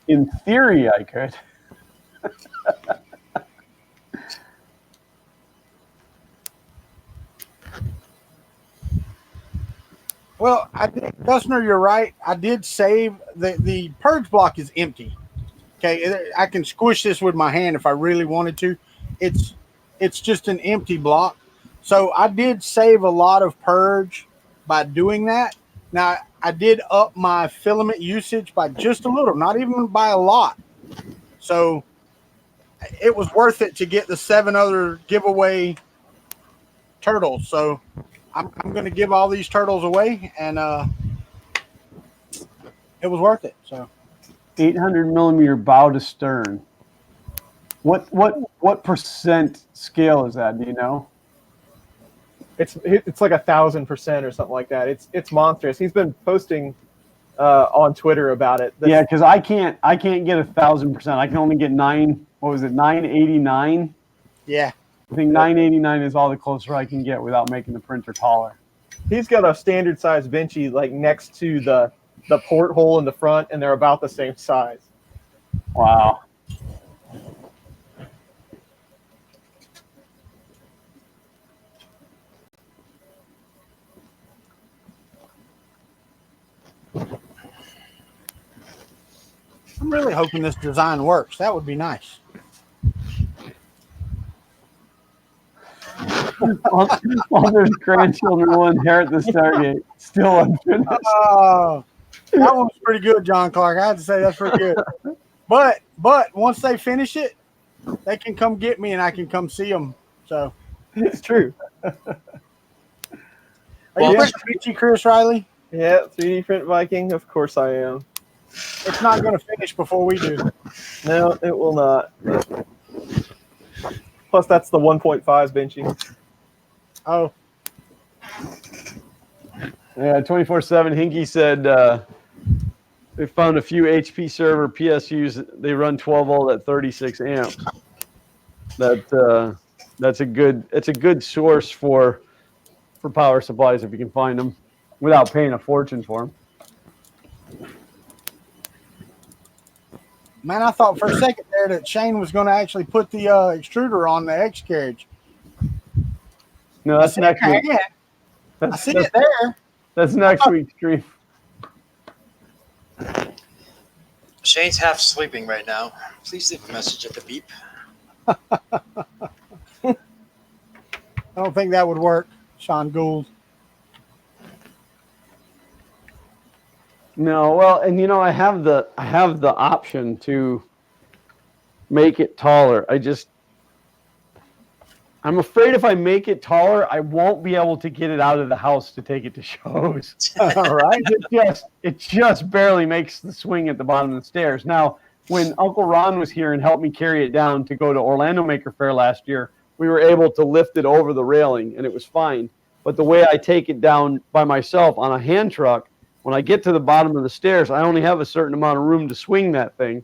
S3: In theory, I could."
S2: Well, Dustner, you're right. I did save the purge block is empty. Okay, I can squish this with my hand if I really wanted to. It's just an empty block. So I did save a lot of purge by doing that. Now I did up my filament usage by just a little, not even by a lot. So it was worth it to get the 7 other giveaway turtles. So I'm going to give all these turtles away, and it was worth it. So
S3: 800 millimeter bow to stern. What percent scale is that? Do you know?
S1: It's like 1,000% or something like that. It's monstrous. He's been posting on Twitter about it.
S3: Yeah, because I can't get 1,000%. I can only get 989.
S2: Yeah,
S3: I think 989 is all the closer I can get without making the printer taller.
S1: He's got a standard size Benchy like next to the porthole in the front, and they're about the same size.
S3: Wow.
S2: I'm really hoping this design works. That would be nice.
S3: All their grandchildren will inherit the Stargate. Still unfinished.
S2: Oh, that one was pretty good, John Clark. I have to say that's pretty good. But once they finish it, they can come get me and I can come see them. So
S1: It's true.
S2: are you printing Chris Riley?
S1: Yeah, 3D print Viking. Of course I am.
S2: It's not going to finish before we do.
S1: No, it will not. Plus, that's the 1.5 Benchy.
S2: Oh,
S3: Yeah, 24/7. Hinky said they found a few HP server PSUs. They run 12 volt at 36 amps. That's a good source for power supplies if you can find them without paying a fortune for them.
S2: man, I thought for a second there that Shane was going to actually put the extruder on the X carriage.
S3: No, that's next week.
S2: I see it there.
S3: That's next week's stream.
S4: Shane's half sleeping right now. Please leave a message at the beep.
S2: I don't think that would work, Sean Gould.
S3: No, well, and I have the option to make it taller. I I'm afraid if I make it taller, I won't be able to get it out of the house to take it to shows.
S1: All right.
S3: It just barely makes the swing at the bottom of the stairs. Now, when Uncle Ron was here and helped me carry it down to go to Orlando Maker Faire last year, we were able to lift it over the railing, and it was fine. But the way I take it down by myself on a hand truck, when I get to the bottom of the stairs, I only have a certain amount of room to swing that thing,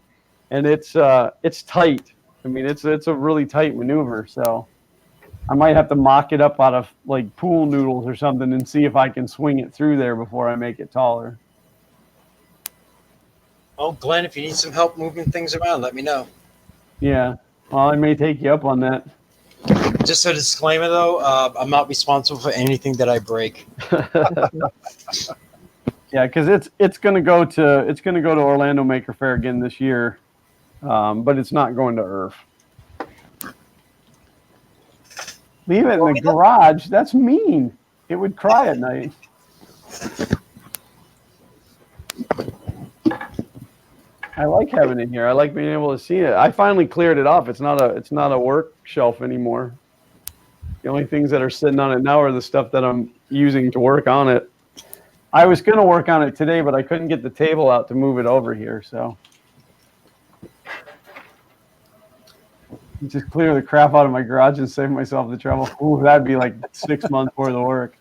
S3: and it's tight. I mean, it's a really tight maneuver, so I might have to mock it up out of like pool noodles or something and see if I can swing it through there before I make it taller.
S4: Oh, Glenn, if you need some help moving things around, let me know.
S3: Yeah, well, I may take you up on that.
S4: Just a disclaimer, though, I'm not responsible for anything that I break.
S3: Yeah, because it's gonna go to Orlando Maker Faire again this year, but it's not going to IRF. Leave it in the garage. That's mean. It would cry at night. I like having it here. I like being able to see it. I finally cleared it off. It's not a work shelf anymore. The only things that are sitting on it now are the stuff that I'm using to work on it. I was going to work on it today, but I couldn't get the table out to move it over here, so just clear the crap out of my garage and save myself the trouble. Ooh, that'd be like 6 months worth of work.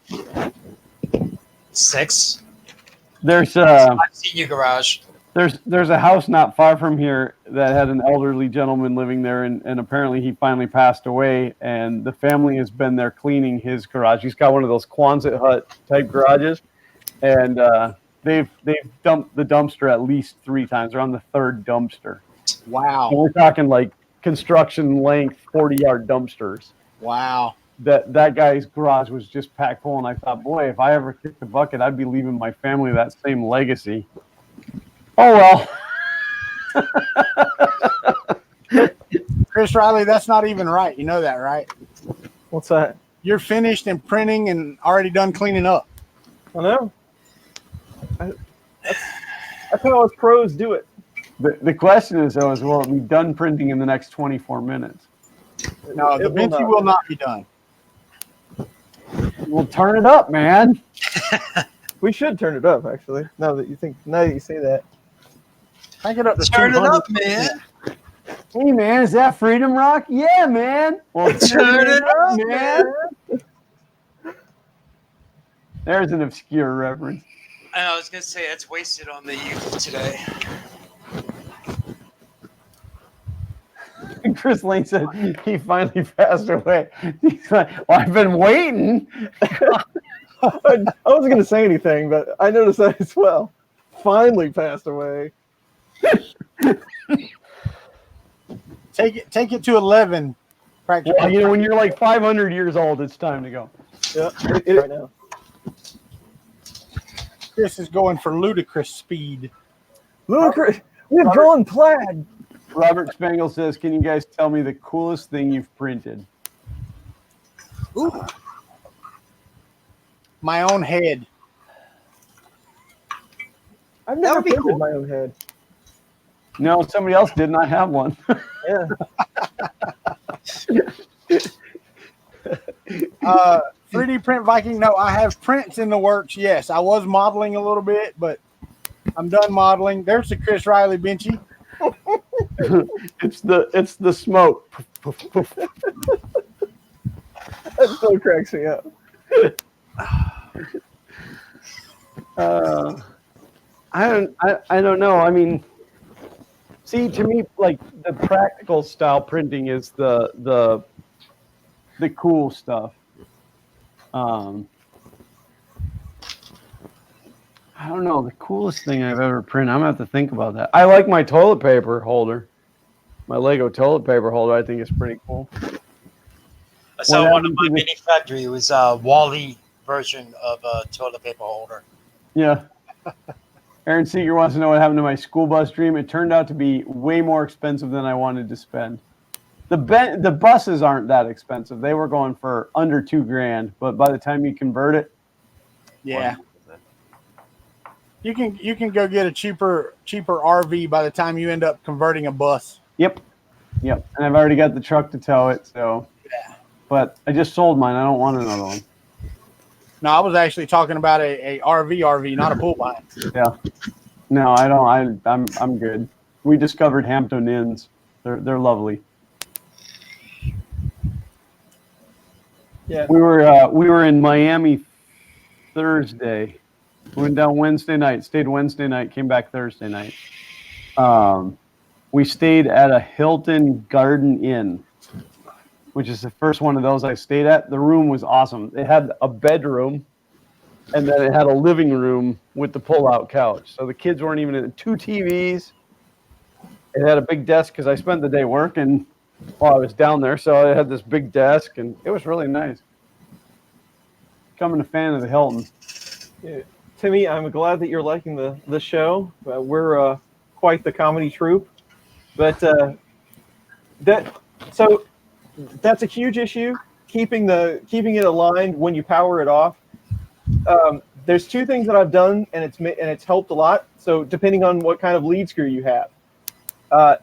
S4: 6?
S3: There's
S4: I've seen your garage.
S3: There's a house not far from here that had an elderly gentleman living there, and apparently he finally passed away, and the family has been there cleaning his garage. He's got one of those Quonset hut type garages, and they've dumped the dumpster at least 3 times. They're on the 3rd dumpster.
S2: Wow.
S3: And we're talking like construction length 40-yard dumpsters.
S2: Wow.
S3: That guy's garage was just packed full, and I thought, boy, if I ever kicked the bucket, I'd be leaving my family that same legacy. Oh, well.
S2: Chris Riley, that's not even right. You know that, right?
S1: What's that?
S2: You're finished and printing and already done cleaning up.
S1: I know. That's how us pros do it.
S3: The question is, though, will it be done printing in the next 24 minutes?
S2: No, the Vinci will not be done.
S3: We'll turn it up, man.
S1: We should turn it up, actually. Now that you say that.
S2: Crank it up to
S4: Turn it
S2: 200.
S4: up, man.
S3: Hey, man, is that Freedom Rock? Yeah, man. Well,
S4: Turn it up,
S3: man. There's an obscure reference.
S4: I was going to say, it's wasted on the youth today.
S3: Chris Lane said he finally passed away. He's like, well, I've been waiting.
S1: I wasn't going to say anything, but I noticed that as well. Finally passed away.
S2: Take it to 11. Practice.
S3: Well, when you're like 500 years old, it's time to go.
S1: Yeah, it is right now.
S2: Chris is going for ludicrous speed.
S1: Ludicrous. We've drawn plaid.
S3: Robert Spangle says, can you guys tell me the coolest thing you've printed?
S2: Ooh. My own head.
S1: I've never
S4: would be
S1: printed
S4: cool.
S1: my own head.
S3: No, somebody else did not have one.
S1: Yeah.
S2: 3D print Viking. No, I have prints in the works. Yes, I was modeling a little bit, but I'm done modeling. There's the Chris Riley Benchy.
S3: It's the smoke.
S1: That still cracks me up.
S3: I don't know. I mean, see, to me, like the practical style printing is the cool stuff. I don't know, the coolest thing I've ever printed. I'm gonna have to think about that. I like my toilet paper holder. My Lego toilet paper holder, I think, is pretty cool.
S4: I saw one of my mini factory. It was a Wally version of a toilet paper holder.
S3: Yeah. Aaron Seeger wants to know what happened to my school bus dream. It turned out to be way more expensive than I wanted to spend. The buses aren't that expensive. They were going for under $2,000, but by the time you convert it,
S2: Yeah. You can go get a cheaper RV by the time you end up converting a bus.
S3: Yep. And I've already got the truck to tow it, so.
S2: Yeah.
S3: but I just sold mine. I don't want another one.
S2: No, I was actually talking about a RV, not a pool barn.
S3: Yeah. No, I don't. I'm good. We discovered Hampton Inns. They're lovely.
S1: Yeah.
S3: We were in Miami Thursday. Went down Wednesday night. Stayed Wednesday night. Came back Thursday night. We stayed at a Hilton Garden Inn, which is the first one of those I stayed at. The room was awesome. It had a bedroom, and then it had a living room with the pull-out couch. So the kids weren't even in it. 2 TVs. It had a big desk because I spent the day working while I was down there. So I had this big desk, and it was really nice. Becoming a fan of the Hilton.
S1: Yeah. Timmy, I'm glad that you're liking the show. We're quite the comedy troupe, but that's a huge issue. Keeping it aligned when you power it off. There's 2 things that I've done, and it's helped a lot. So depending on what kind of lead screw you have,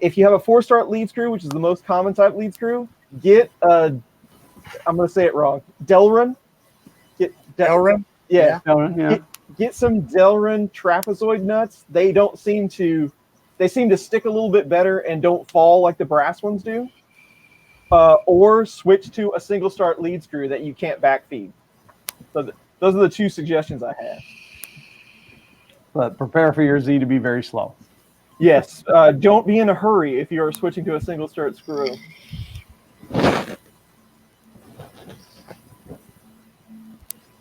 S1: if you have a 4-start lead screw, which is the most common type lead screw, get I'm going to say it wrong. Delrin.
S2: Delrin.
S1: Yeah.
S3: Yeah.
S1: Get some Delrin trapezoid nuts. They seem to stick a little bit better and don't fall like the brass ones do. Or switch to a single start lead screw that you can't backfeed. So those are the 2 suggestions I have.
S3: But prepare for your Z to be very slow.
S1: Yes. Don't be in a hurry if you are switching to a single start screw.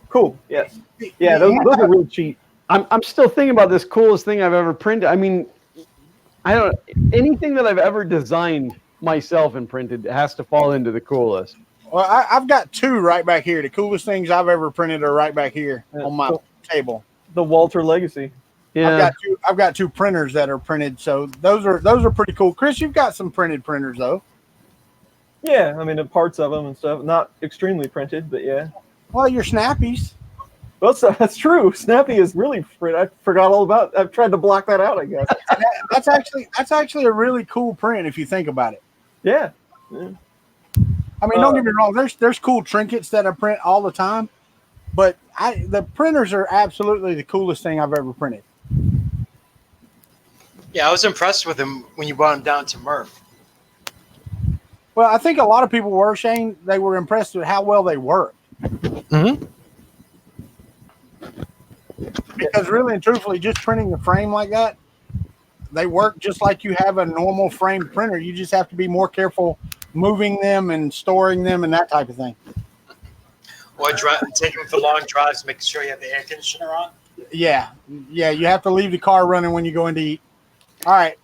S1: Cool. Yes. Yeah, those are real cheap.
S3: I'm still thinking about this coolest thing I've ever printed. I mean, anything that I've ever designed myself and printed has to fall into the coolest.
S2: Well, I've got 2 right back here. The coolest things I've ever printed are right back here on my table.
S1: The Walter Legacy.
S3: Yeah.
S2: I've got 2 printers that are printed, so those are pretty cool. Chris, you've got some printed printers though.
S1: Yeah, I mean the parts of them and stuff. Not extremely printed, but yeah.
S2: Well, your Snappies.
S1: Well, that's true. Snappy is really I forgot all about. I've tried to block that out, I guess.
S2: That's actually a really cool print if you think about it.
S1: Yeah.
S2: I mean, don't get me wrong. There's cool trinkets that I print all the time, but the printers are absolutely the coolest thing I've ever printed.
S4: Yeah, I was impressed with him when you brought him down to Murph.
S2: Well, I think a lot of people were, Shane. They were impressed with how well they worked.
S4: Mm-hmm.
S2: Because really and truthfully, just printing the frame like that, they work just like you have a normal frame printer. You just have to be more careful moving them and storing them and that type of thing.
S4: Or take them for long drives, making sure you have the air conditioner on.
S2: Yeah. You have to leave the car running when you go in to eat. All right.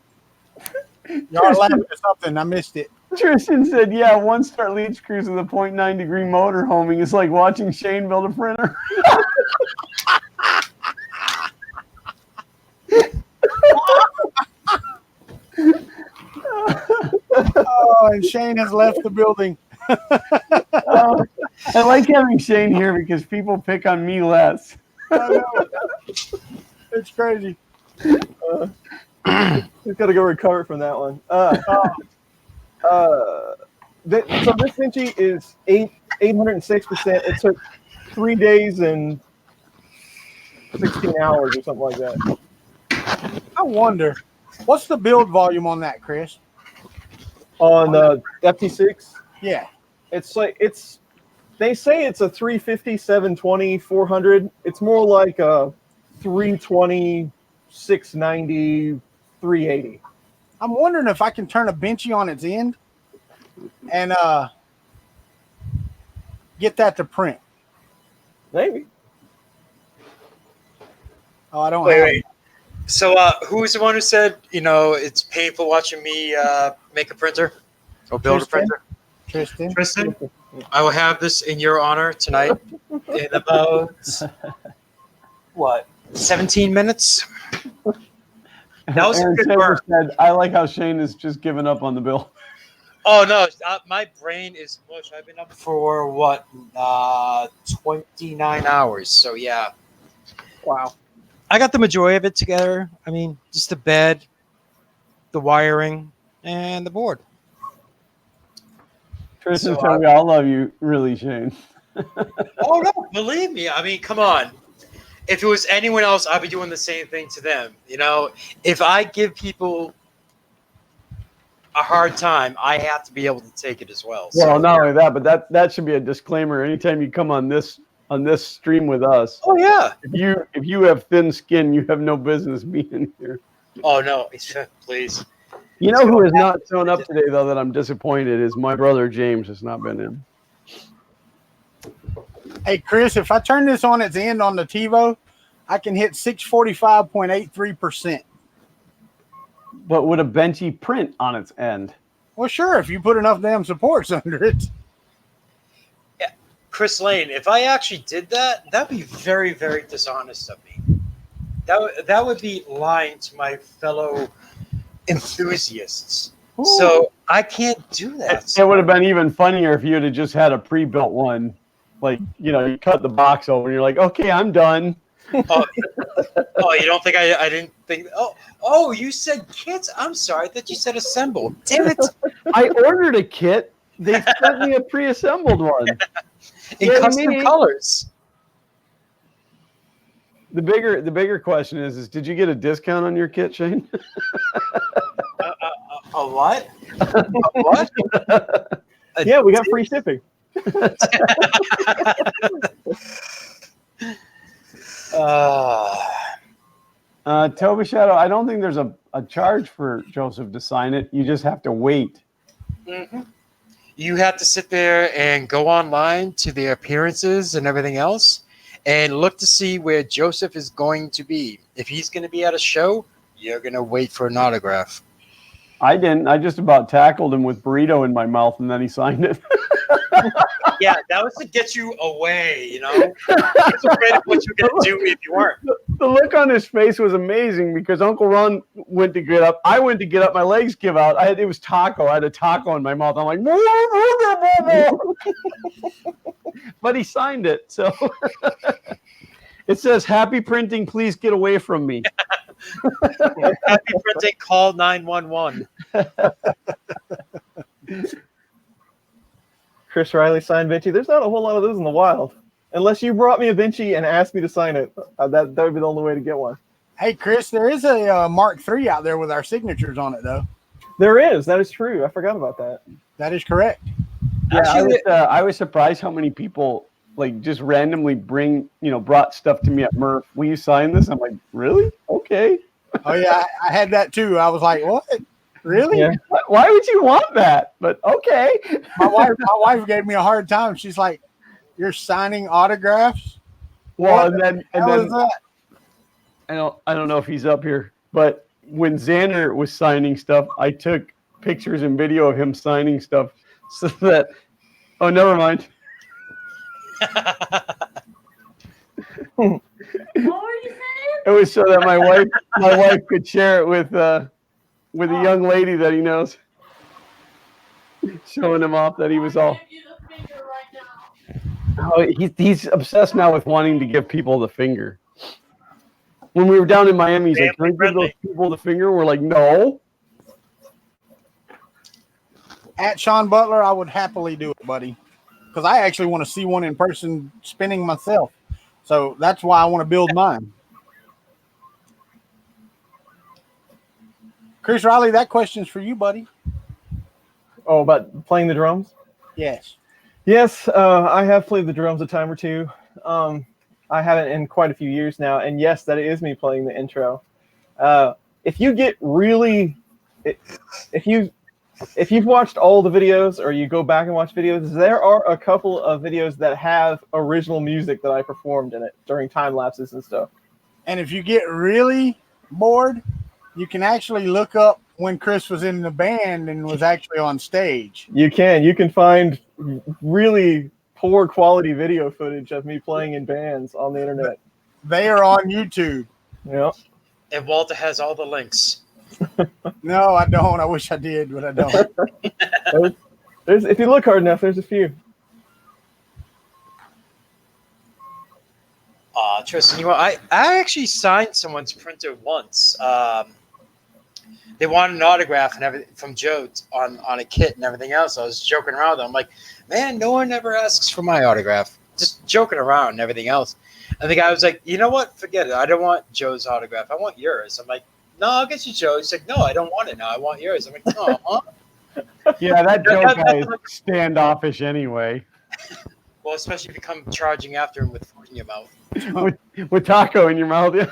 S2: Y'all are laughing at something. I missed it.
S3: Tristan said, yeah, 1-start lead screws with a 0.9 degree motor homing is like watching Shane build a printer.
S2: Oh, and Shane has left the building.
S3: I like having Shane here because people pick on me less.
S2: I know. It's crazy.
S1: We've got to go recover from that one. So this Vinci is 806%. It took 3 days and 16 hours or something like that.
S2: I wonder, what's the build volume on that, Chris?
S1: On the FT6?
S2: Yeah.
S1: They say it's a 350, 720, 400. It's more like a 320, 690, 380.
S2: I'm wondering if I can turn a benchy on its end and get that to print.
S1: Maybe.
S2: Oh, I don't
S4: Wait. So who's the one who said, it's painful watching me make a printer or build a printer?
S2: Tristan.
S4: I will have this in your honor tonight in about, 17 minutes? That was
S3: Aaron
S4: a good
S3: Taylor
S4: work.
S3: said, I like how Shane has just given up on the bill.
S4: Oh, no, my brain is mush. I've been up for, 29 hours. So, yeah.
S1: Wow.
S4: I got the majority of it together. I mean, just the bed, the wiring, and the board.
S3: Tristan said we all love you, really, Shane.
S4: Oh no, believe me. I mean, come on. If it was anyone else, I'd be doing the same thing to them. You know, if I give people a hard time, I have to be able to take it as well.
S3: Well, not only that, but that should be a disclaimer. Anytime you come on this stream with us,
S4: oh yeah,
S3: if you have thin skin, you have no business being here.
S4: Oh no, please.
S3: You know who has not shown up today, though, that I'm disappointed is my brother James has not been in.
S2: Hey, Chris, if I turn this on its end on the TiVo, I can hit 645.83%.
S3: But would a benchy print on its end?
S2: Well, sure, if you put enough damn supports under it.
S4: Yeah, Chris Lane, if I actually did that, that'd be very, very dishonest of me. That would be lying to my fellow enthusiasts.
S2: Ooh.
S4: So I can't do that.
S3: It would have been even funnier if you had just had a pre-built one. Like, you cut the box open, you're like, okay, I'm done.
S4: Oh, you don't think I didn't think? Oh, you said kits. I'm sorry that you said assemble. Damn it!
S3: I ordered a kit. They sent me a pre-assembled one
S4: in custom colors.
S3: The bigger question is did you get a discount on your kit, Shane?
S4: A what? A what?
S1: Yeah, we got free shipping.
S3: Toby Shadow, I don't think there's a charge for Joseph to sign it. You just have to wait.
S4: Mm-hmm. You have to sit there and go online to the appearances and everything else and look to see where Joseph is going to be. If he's going to be at a show, you're going to wait for an autograph.
S3: I didn't. I just about tackled him with burrito in my mouth, and then he signed it.
S4: Yeah, that was to get you away, He was afraid of what you were going to do if you weren't.
S3: The look on his face was amazing because Uncle Ron went to get up. I went to get up. My legs give out. It was taco. I had a taco in my mouth. I'm like, but he signed it. So it says, happy printing. Please get away from me.
S4: Happy printing. Call 911.
S1: Chris Riley signed Vinci. There's not a whole lot of those in the wild. Unless you brought me a Vinci and asked me to sign it. That would be the only way to get one.
S2: Hey, Chris, there is a Mark III out there with our signatures on it, though.
S1: There is. That is true. I forgot about that.
S2: That is correct.
S3: Yeah,
S4: Actually,
S3: I was surprised how many people just randomly brought stuff to me at Murph. Will you sign this? I'm like, really? Okay.
S2: Oh, yeah, I had that, too. I was like, what? Really?
S1: Yeah.
S3: Why would you want that? But okay.
S2: My wife gave me a hard time. She's like, "You're signing autographs?"
S3: Well,
S2: what
S3: and then
S2: that?
S3: I don't know if he's up here, but when Xander was signing stuff, I took pictures and video of him signing stuff so that. Oh, never mind.
S5: What were you saying?
S3: It was so that my wife could share it with a young lady that he knows, showing him off that he was all.
S5: Give you the finger right now.
S3: Oh, he's obsessed now with wanting to give people the finger. When we were down in Miami, he's like, "Can I give those people the finger?" We're like, "No."
S2: At Sean Butler, I would happily do it, buddy, because I actually want to see one in person spinning myself. So that's why I want to build mine. Chris Riley, that question's for you, buddy.
S1: Oh, about playing the drums?
S2: Yes.
S1: Yes, I have played the drums a time or two. I haven't in quite a few years now, and yes, that is me playing the intro. If you get really, if you've watched all the videos, or you go back and watch videos, there are a couple of videos that have original music that I performed in it during time lapses and stuff.
S2: And if you get really bored, you can actually look up when Chris was in the band and was actually on stage.
S1: You can find really poor quality video footage of me playing in bands on the internet.
S2: They are on YouTube.
S1: Yeah.
S4: And Walter has all the links.
S2: No, I don't. I wish I did, but I don't.
S1: If you look hard enough, there's a few.
S4: Tristan, I actually signed someone's printer once. they wanted an autograph and everything from Joe on a kit and everything else. I was joking around with them. I'm like, man, no one ever asks for my autograph. Just joking around and everything else. And the guy was like, you know what? Forget it. I don't want Joe's autograph. I want yours. I'm like, no, I'll get you Joe. He's like, no, I don't want it now. I want yours. I'm like, oh, huh?
S3: Yeah, that Joe guy is standoffish anyway.
S4: Well, especially if you come charging after him with food in your mouth.
S3: with taco in your mouth. Yeah.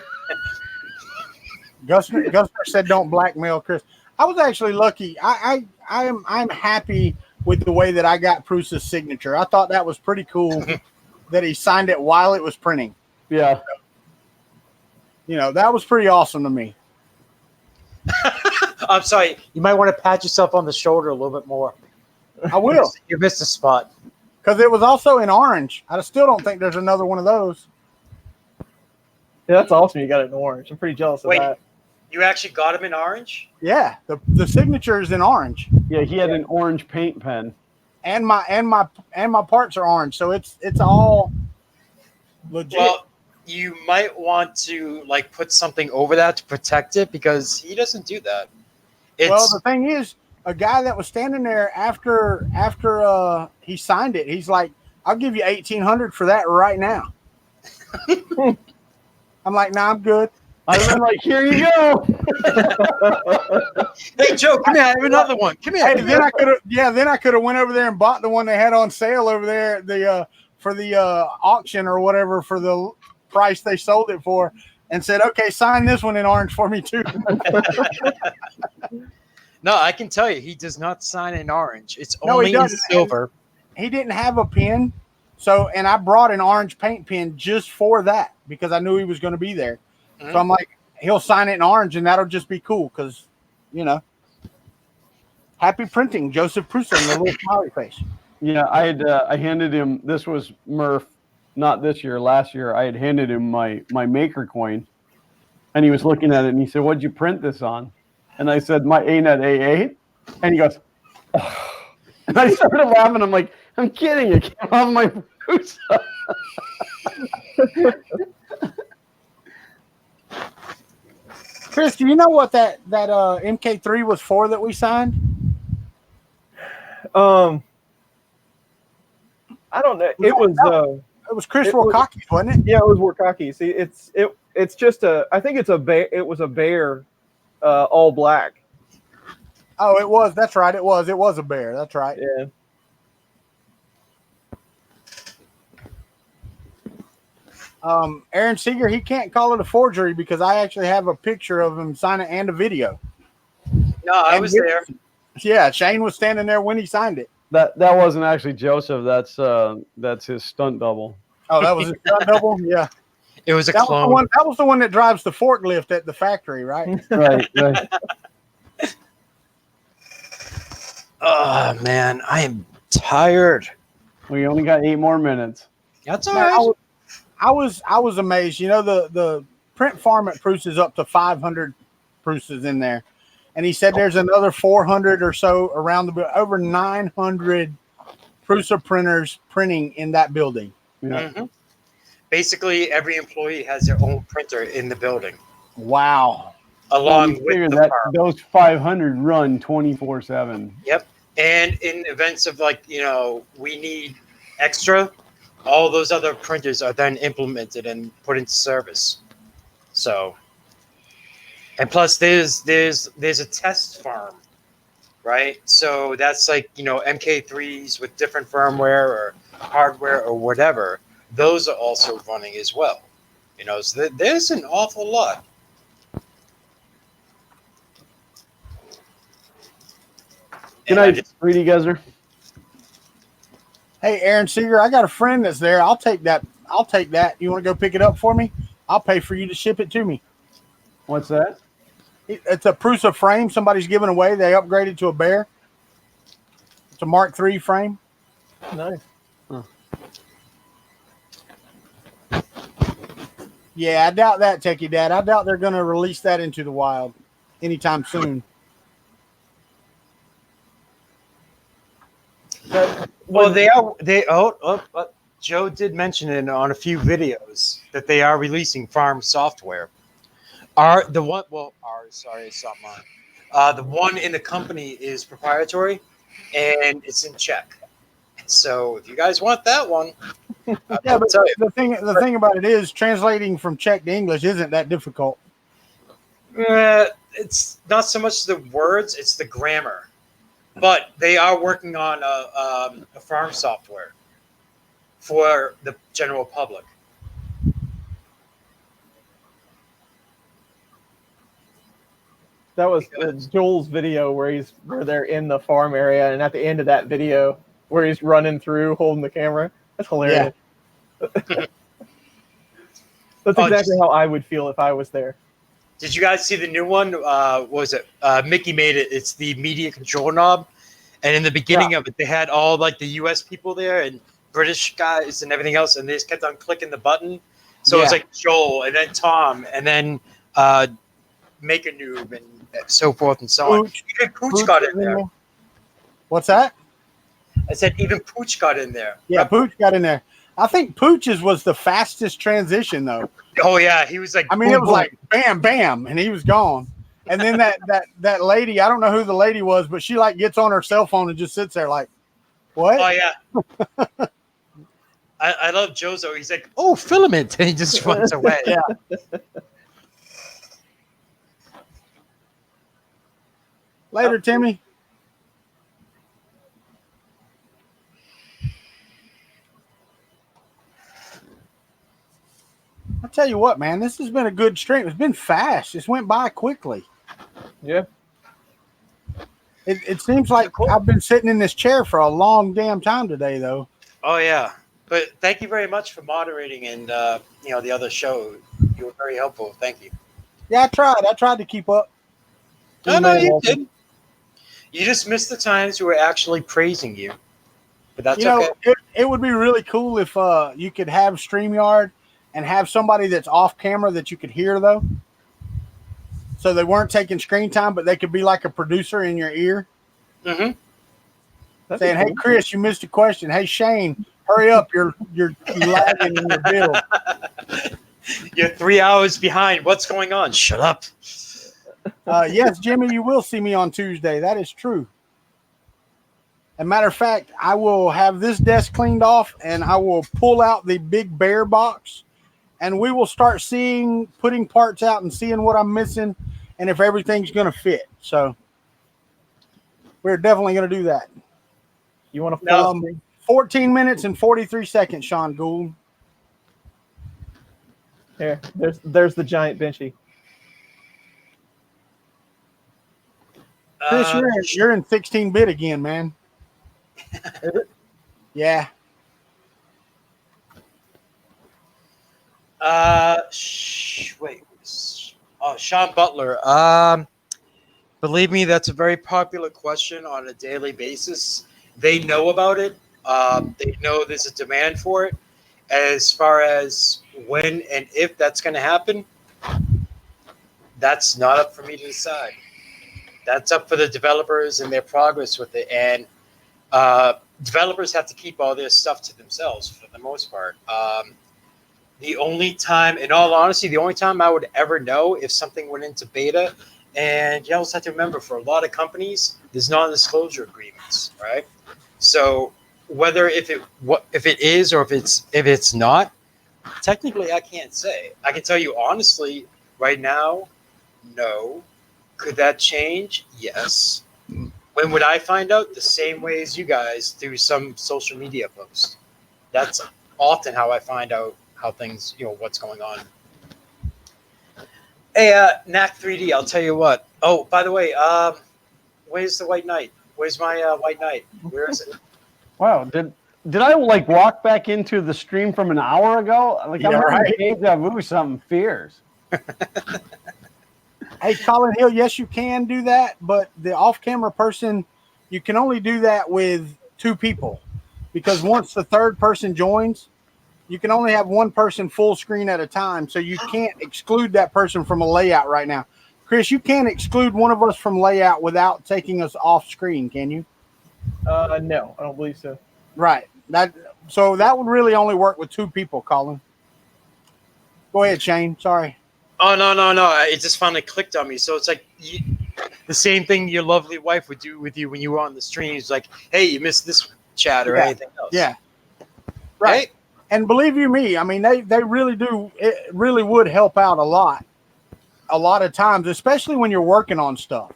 S2: Gusner said, "Don't blackmail Chris." I was actually lucky. I'm happy with the way that I got Prusa's signature. I thought that was pretty cool that he signed it while it was printing.
S3: Yeah.
S2: You know, that was pretty awesome to me.
S4: I'm sorry. You might want to pat yourself on the shoulder a little bit more.
S2: I will.
S4: You missed a spot.
S2: Because it was also in orange. I still don't think there's another one of those.
S1: Yeah, that's awesome. You got it in orange. I'm pretty jealous of that.
S4: You actually got him in orange?
S2: Yeah, the signature is in orange.
S3: Yeah, he had an orange paint pen.
S2: And my parts are orange, so it's all legit.
S4: Well, you might want to like put something over that to protect it because he doesn't do that.
S2: Well, the thing is, a guy that was standing there after he signed it, he's like, "I'll give you $1,800 for that right now." I'm like, "Nah, I'm good."
S3: I'm like, "Here you go."
S4: Hey, Joe, come here. I have another one. Come here.
S2: Hey, then I could have went over there and bought the one they had on sale over there, for the auction or whatever for the price they sold it for, and said, "Okay, sign this one in orange for me too."
S4: No, I can tell you, he does not sign in orange. It's only in silver.
S2: He didn't have a pen, and I brought an orange paint pen just for that because I knew he was going to be there. Mm-hmm. So I'm like, he'll sign it in orange, and that'll just be cool because, you know, happy printing, Joseph Prusa, and the little smiley face.
S3: Yeah, I handed him. This was Murph, not this year, last year. I had handed him my maker coin, and he was looking at it, and he said, "What'd you print this on?" And I said, "My ANET A8." And he goes, oh. And I started laughing. I'm like, "I'm kidding. It came off my Prusa."
S2: Chris, do you know what that MK3 was for that we signed?
S1: I don't know.
S2: It was Chris Warkaki's, wasn't it?
S1: Yeah, it was Warkaki. See, it's just I think it's a bear. It was a bear, all black.
S2: Oh, it was. That's right. It was a bear. That's right.
S1: Yeah.
S2: Aaron Seeger, he can't call it a forgery because I actually have a picture of him signing and a video.
S4: No, I was there.
S2: Yeah, Shane was standing there when he signed it.
S3: That wasn't actually Joseph. That's his stunt double.
S2: Oh, that was his stunt double? Yeah.
S4: It was a clone.
S2: That was the one that drives the forklift at the factory, right?
S3: Right.
S4: Oh man, I am tired.
S3: We only got 8 more minutes.
S4: That's all right.
S2: I was amazed. You know, the print farm at Prusa is up to 500 Prusas in there. And he said there's another 400 or so around over 900 Prusa printers printing in that building.
S3: Yeah.
S4: Mm-hmm. Basically, every employee has their own printer in the building.
S2: Wow.
S4: Along with the farm.
S3: Those 500 run 24/7.
S4: Yep. And in events of we need extra, all those other printers are then implemented and put into service. So, and plus there's a test farm, right? So that's like, MK3s with different firmware or hardware or whatever. Those are also running as well. So there's an awful lot.
S3: Good night, 3D Guzzler.
S2: Hey, Aaron Seeger, I got a friend that's there. I'll take that. You want to go pick it up for me? I'll pay for you to ship it to me.
S3: What's that?
S2: It's a Prusa frame somebody's giving away. They upgraded to a bear. It's a Mark III frame.
S1: Nice.
S3: Huh.
S2: Yeah, I doubt that, Techie Dad. I doubt they're going to release that into the wild anytime soon.
S4: Well, Joe did mention it on a few videos that they are releasing farm software. Sorry, it's not mine. The one in the company is proprietary, and it's in Czech. So if you guys want that one,
S2: Yeah, but
S4: tell you.
S2: the thing about it is translating from Czech to English isn't that difficult.
S4: It's not so much the words; it's the grammar. But they are working on a farm software for the general public.
S1: That was Joel's video where they're in the farm area, and at the end of that video, where he's running through holding the camera. That's hilarious.
S2: Yeah.
S1: That's exactly how I would feel if I was there.
S4: Did you guys see the new one? What was it? Mickey made it. It's the media control knob, and in the beginning of it, they had all like the U.S. people there and British guys and everything else, and they just kept on clicking the button. So it's like Joel, and then Tom, and then Make a Noob, and so forth and so on. Even Pooch got in there.
S2: What's that?
S4: I said even Pooch got in there.
S2: Yeah, Pooch got in there. I think Pooch's was the fastest transition, though.
S4: Oh yeah, he was like.
S2: I mean, it was like bam, bam, and he was gone. And then that lady, I don't know who the lady was, but she like gets on her cell phone and just sits there like, what?
S4: Oh yeah. I love Jozo. He's like, oh, filament, and he just runs away.
S2: Yeah. Later, Timmy. I'll tell you what, man, this has been a good stream. It's been fast. It went by quickly.
S1: Yeah.
S2: It seems like I've been sitting in this chair for a long damn time today, though.
S4: Oh yeah, but thank you very much for moderating and the other show. You were very helpful. Thank you.
S2: Yeah, I tried to keep up.
S4: No, you did. You just missed the times we were actually praising you. But that's okay.
S2: It would be really cool if you could have StreamYard and have somebody that's off camera that you could hear, though. So they weren't taking screen time, but they could be like a producer in your ear.
S4: Mm-hmm.
S2: Saying, hey, Chris, you missed a question. Hey, Shane, hurry up. You're lagging in your build.
S4: You're 3 hours behind. What's going on? Shut up.
S2: Yes, Jimmy, you will see me on Tuesday. That is true. As a matter of fact, I will have this desk cleaned off, and I will pull out the big bear box, and we will start putting parts out and seeing what I'm missing and if everything's going to fit. So we're definitely going to do that.
S1: You want to
S2: 14 minutes and 43 seconds, Sean Gould.
S1: Here, there's the giant Benchy.
S2: Chris, you're in 16-bit again, man.
S1: Is it?
S2: Yeah.
S4: Wait. Oh, Sean Butler. Believe me, that's a very popular question on a daily basis. They know about it. They know there's a demand for it. As far as when and if that's going to happen, that's not up for me to decide. That's up for the developers and their progress with it. And developers have to keep all their stuff to themselves for the most part. The only time, in all honesty, the only time I would ever know if something went into beta, and you also have to remember, for a lot of companies, there's non-disclosure agreements, right? So whether if it is or if it's not, technically I can't say. I can tell you honestly, right now, no. Could that change? Yes. When would I find out? The same way as you guys through some social media post. That's often how I find out how things, what's going on. Hey, Knack 3D, I'll tell you what. Oh, by the way, where's the White Knight? Where's my White Knight? Where is it?
S3: Wow, did I walk back into the stream from an hour ago? Like, I'm having deja vu, something fierce.
S2: Hey, Colin Hill, yes, you can do that, but the off-camera person, you can only do that with 2 people, because once the third person joins, you can only have one person full screen at a time, so you can't exclude that person from a layout right now. Chris, you can't exclude one of us from layout without taking us off screen, can you?
S1: No, I don't believe so.
S2: Right. So that would really only work with 2 people, Colin. Go ahead, Shane. Sorry.
S4: Oh, no. It just finally clicked on me. So it's like the same thing your lovely wife would do with you when you were on the stream. It's like, hey, you missed this chat or
S2: Yeah.
S4: anything else.
S2: Yeah. Right.
S4: Hey?
S2: And believe you me, I mean, they really do. It really would help out a lot of times, especially when you're working on stuff.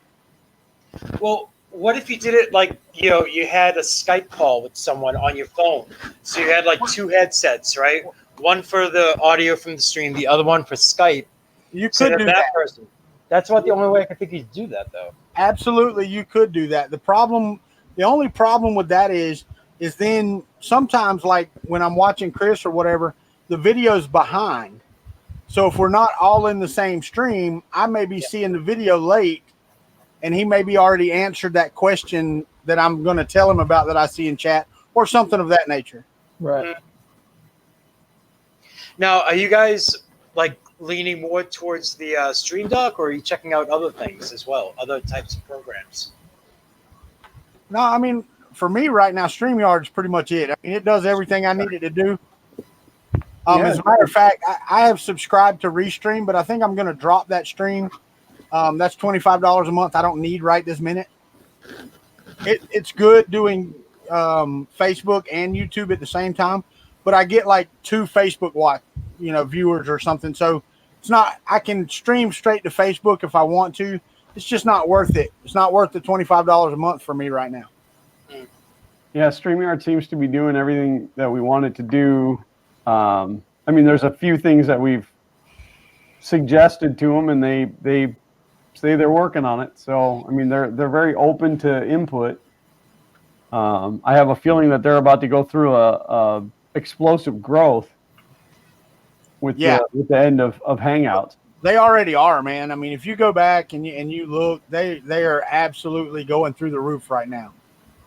S4: Well, what if you did it like, you had a Skype call with someone on your phone? So you had like two headsets, right? One for the audio from the stream, the other one for Skype.
S2: You
S4: So
S2: could do that.
S4: person. That's about the only way I can think you do that, though.
S2: Absolutely, you could do that. The only problem with that is then sometimes, like when I'm watching Chris or whatever, the video's behind. So if we're not all in the same stream, I may be seeing the video late, and he may be already answered that question that I'm going to tell him about that I see in chat or something of that nature.
S1: Right.
S4: Now, are you guys like leaning more towards the Stream Dock, or are you checking out other things as well, other types of programs?
S2: No, I mean, for me right now, StreamYard is pretty much it. I mean, it does everything I need it to do. As a matter of fact, I have subscribed to Restream, but I think I'm going to drop that stream. That's $25 a month. I don't need right this minute. It's good doing Facebook and YouTube at the same time, but I get like 2 Facebook viewers or something. So it's not. I can stream straight to Facebook if I want to. It's just not worth it. It's not worth the $25 a month for me right now.
S3: Yeah, StreamYard seems to be doing everything that we want it to do. I mean, there's a few things that we've suggested to them, and they say they're working on it. So, I mean, they're very open to input. I have a feeling that they're about to go through a explosive growth with the end of Hangouts.
S2: They already are, man. I mean, if you go back and you look, they are absolutely going through the roof right now.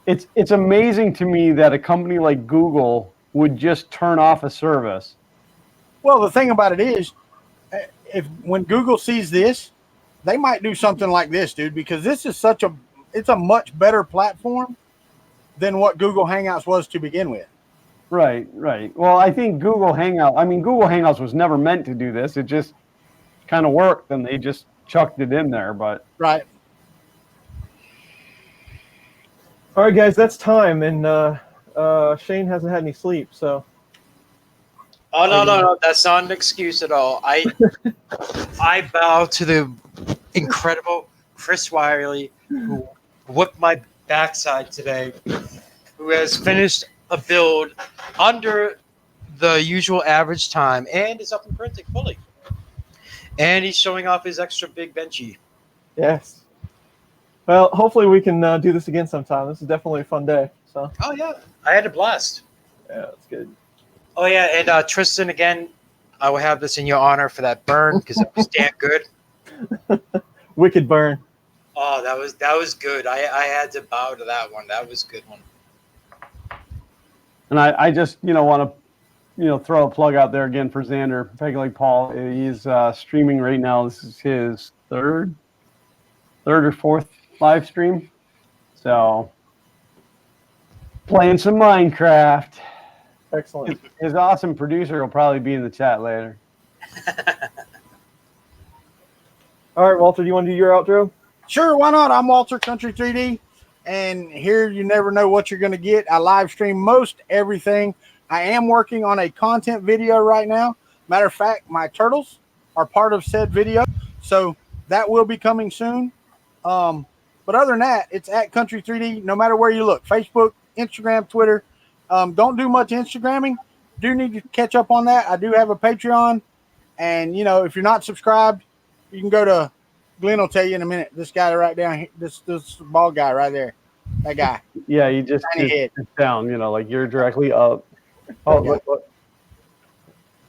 S3: It's amazing to me that a company like Google would just turn off a service.
S2: Well, the thing about it is, when Google sees this, they might do something like this, dude, because this is it's a much better platform than what Google Hangouts was to begin with.
S3: Right. Well, I think Google Hangouts was never meant to do this. It just kind of worked, and they just chucked it in there. But
S2: right.
S1: All right, guys, that's time, and Shane hasn't had any sleep, so.
S4: Oh no! That's not an excuse at all. I bow to the incredible Chris Wiley, who whipped my backside today, who has finished a build under the usual average time and is up and printing fully. And he's showing off his extra big benchy.
S1: Yes. Well, hopefully we can do this again sometime. This is definitely a fun day. So.
S4: Oh yeah, I had a blast.
S1: Yeah, that's good.
S4: Oh yeah, and Tristan, again, I will have this in your honor for that burn because it was damn good.
S1: Wicked burn.
S4: Oh, that was good. I had to bow to that one. That was a good one.
S3: And I just want to throw a plug out there again for Xander, Peg Leg Paul. He's streaming right now. This is his third or fourth live stream. So playing some Minecraft.
S1: Excellent.
S3: His awesome producer will probably be in the chat later.
S1: All right, Walter, do you want to do your outro?
S2: Sure, why not? I'm Walter Kuntry 3D, and here you never know what you're going to get. I live stream most everything. I am working on a content video right now. Matter of fact, my turtles are part of said video, so that will be coming soon. But other than that, it's at Kuntry 3D, no matter where you look. Facebook, Instagram, Twitter. Don't do much Instagramming. Do need to catch up on that. I do have a Patreon. And, if you're not subscribed, you can go to, Glenn will tell you in a minute, this guy right down here, this bald guy right there, that guy.
S3: Yeah, you just down, like you're directly up. Oh,
S2: yeah.
S3: look.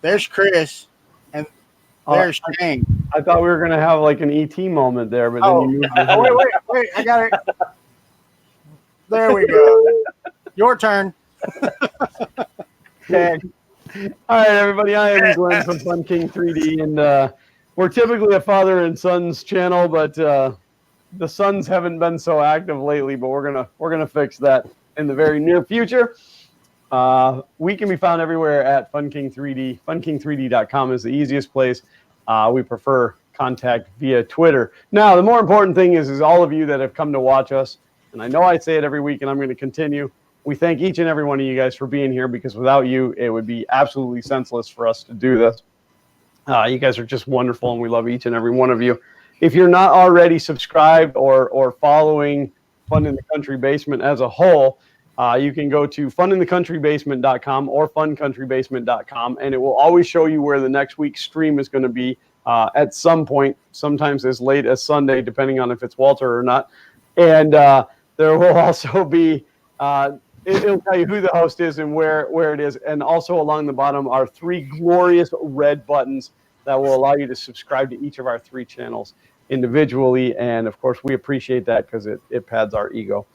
S2: There's Chris, and there's Shane.
S3: I thought we were going to have like an ET moment there, but then you moved
S2: wait, I got it. There we go. Your turn.
S3: Okay. All right, everybody. I am Glenn from Fun King 3D, and we're typically a father and son's channel, but the sons haven't been so active lately. But we're gonna fix that in the very near future. We can be found everywhere at Fun King 3D. FunKing3D.com is the easiest place. We prefer contact via Twitter. Now, the more important thing is all of you that have come to watch us, and I know I say it every week, and I'm going to continue. We thank each and every one of you guys for being here, because without you, it would be absolutely senseless for us to do this. You guys are just wonderful, and we love each and every one of you. If you're not already subscribed or following Fun in the Country Basement as a whole, you can go to funinthecountrybasement.com or funcountrybasement.com, and it will always show you where the next week's stream is going to be at some point, sometimes as late as Sunday, depending on if it's Walter or not. And there will also be, it'll tell you who the host is and where it is. And also along the bottom are 3 glorious red buttons that will allow you to subscribe to each of our 3 channels individually. And of course, we appreciate that because it pads our ego.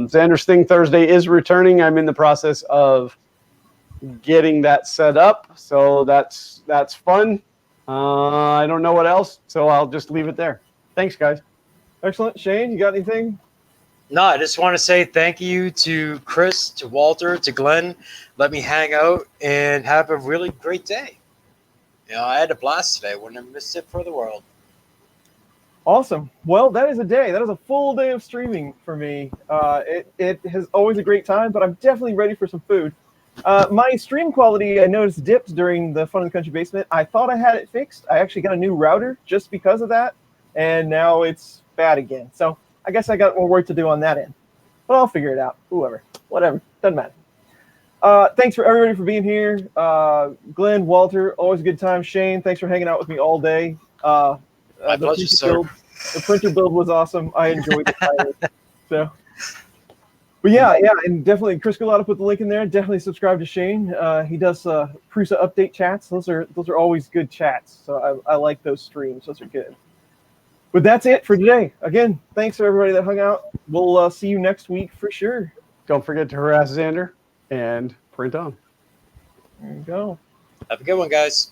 S3: Xander's Thing Thursday is returning. I'm in the process of getting that set up, so that's fun. I don't know what else, so I'll just leave it there. Thanks, guys.
S1: Excellent. Shane, you got anything?
S4: No, I just want to say thank you to Chris, to Walter, to Glenn. Let me hang out and have a really great day. I had a blast today. Wouldn't have missed it for the world.
S1: Awesome. Well, that is a day. That is a full day of streaming for me. It is always a great time, but I'm definitely ready for some food. My stream quality, I noticed, dipped during the Fun in the Country Basement. I thought I had it fixed. I actually got a new router just because of that, and now it's bad again. So I guess I got more work to do on that end. But I'll figure it out. Whatever. Doesn't matter. Thanks for everybody for being here. Glenn, Walter, always a good time. Shane, thanks for hanging out with me all day.
S4: My pleasure, sir.
S1: The printer build was awesome. I enjoyed it. So, but yeah, and definitely Chris Galata put the link in there. Definitely subscribe to Shane. He does Prusa update chats. Those are always good chats. So I like those streams. Those are good. But that's it for today. Again, thanks for everybody that hung out. We'll see you next week for sure.
S3: Don't forget to harass Xander and print on.
S1: There you go.
S4: Have a good one, guys.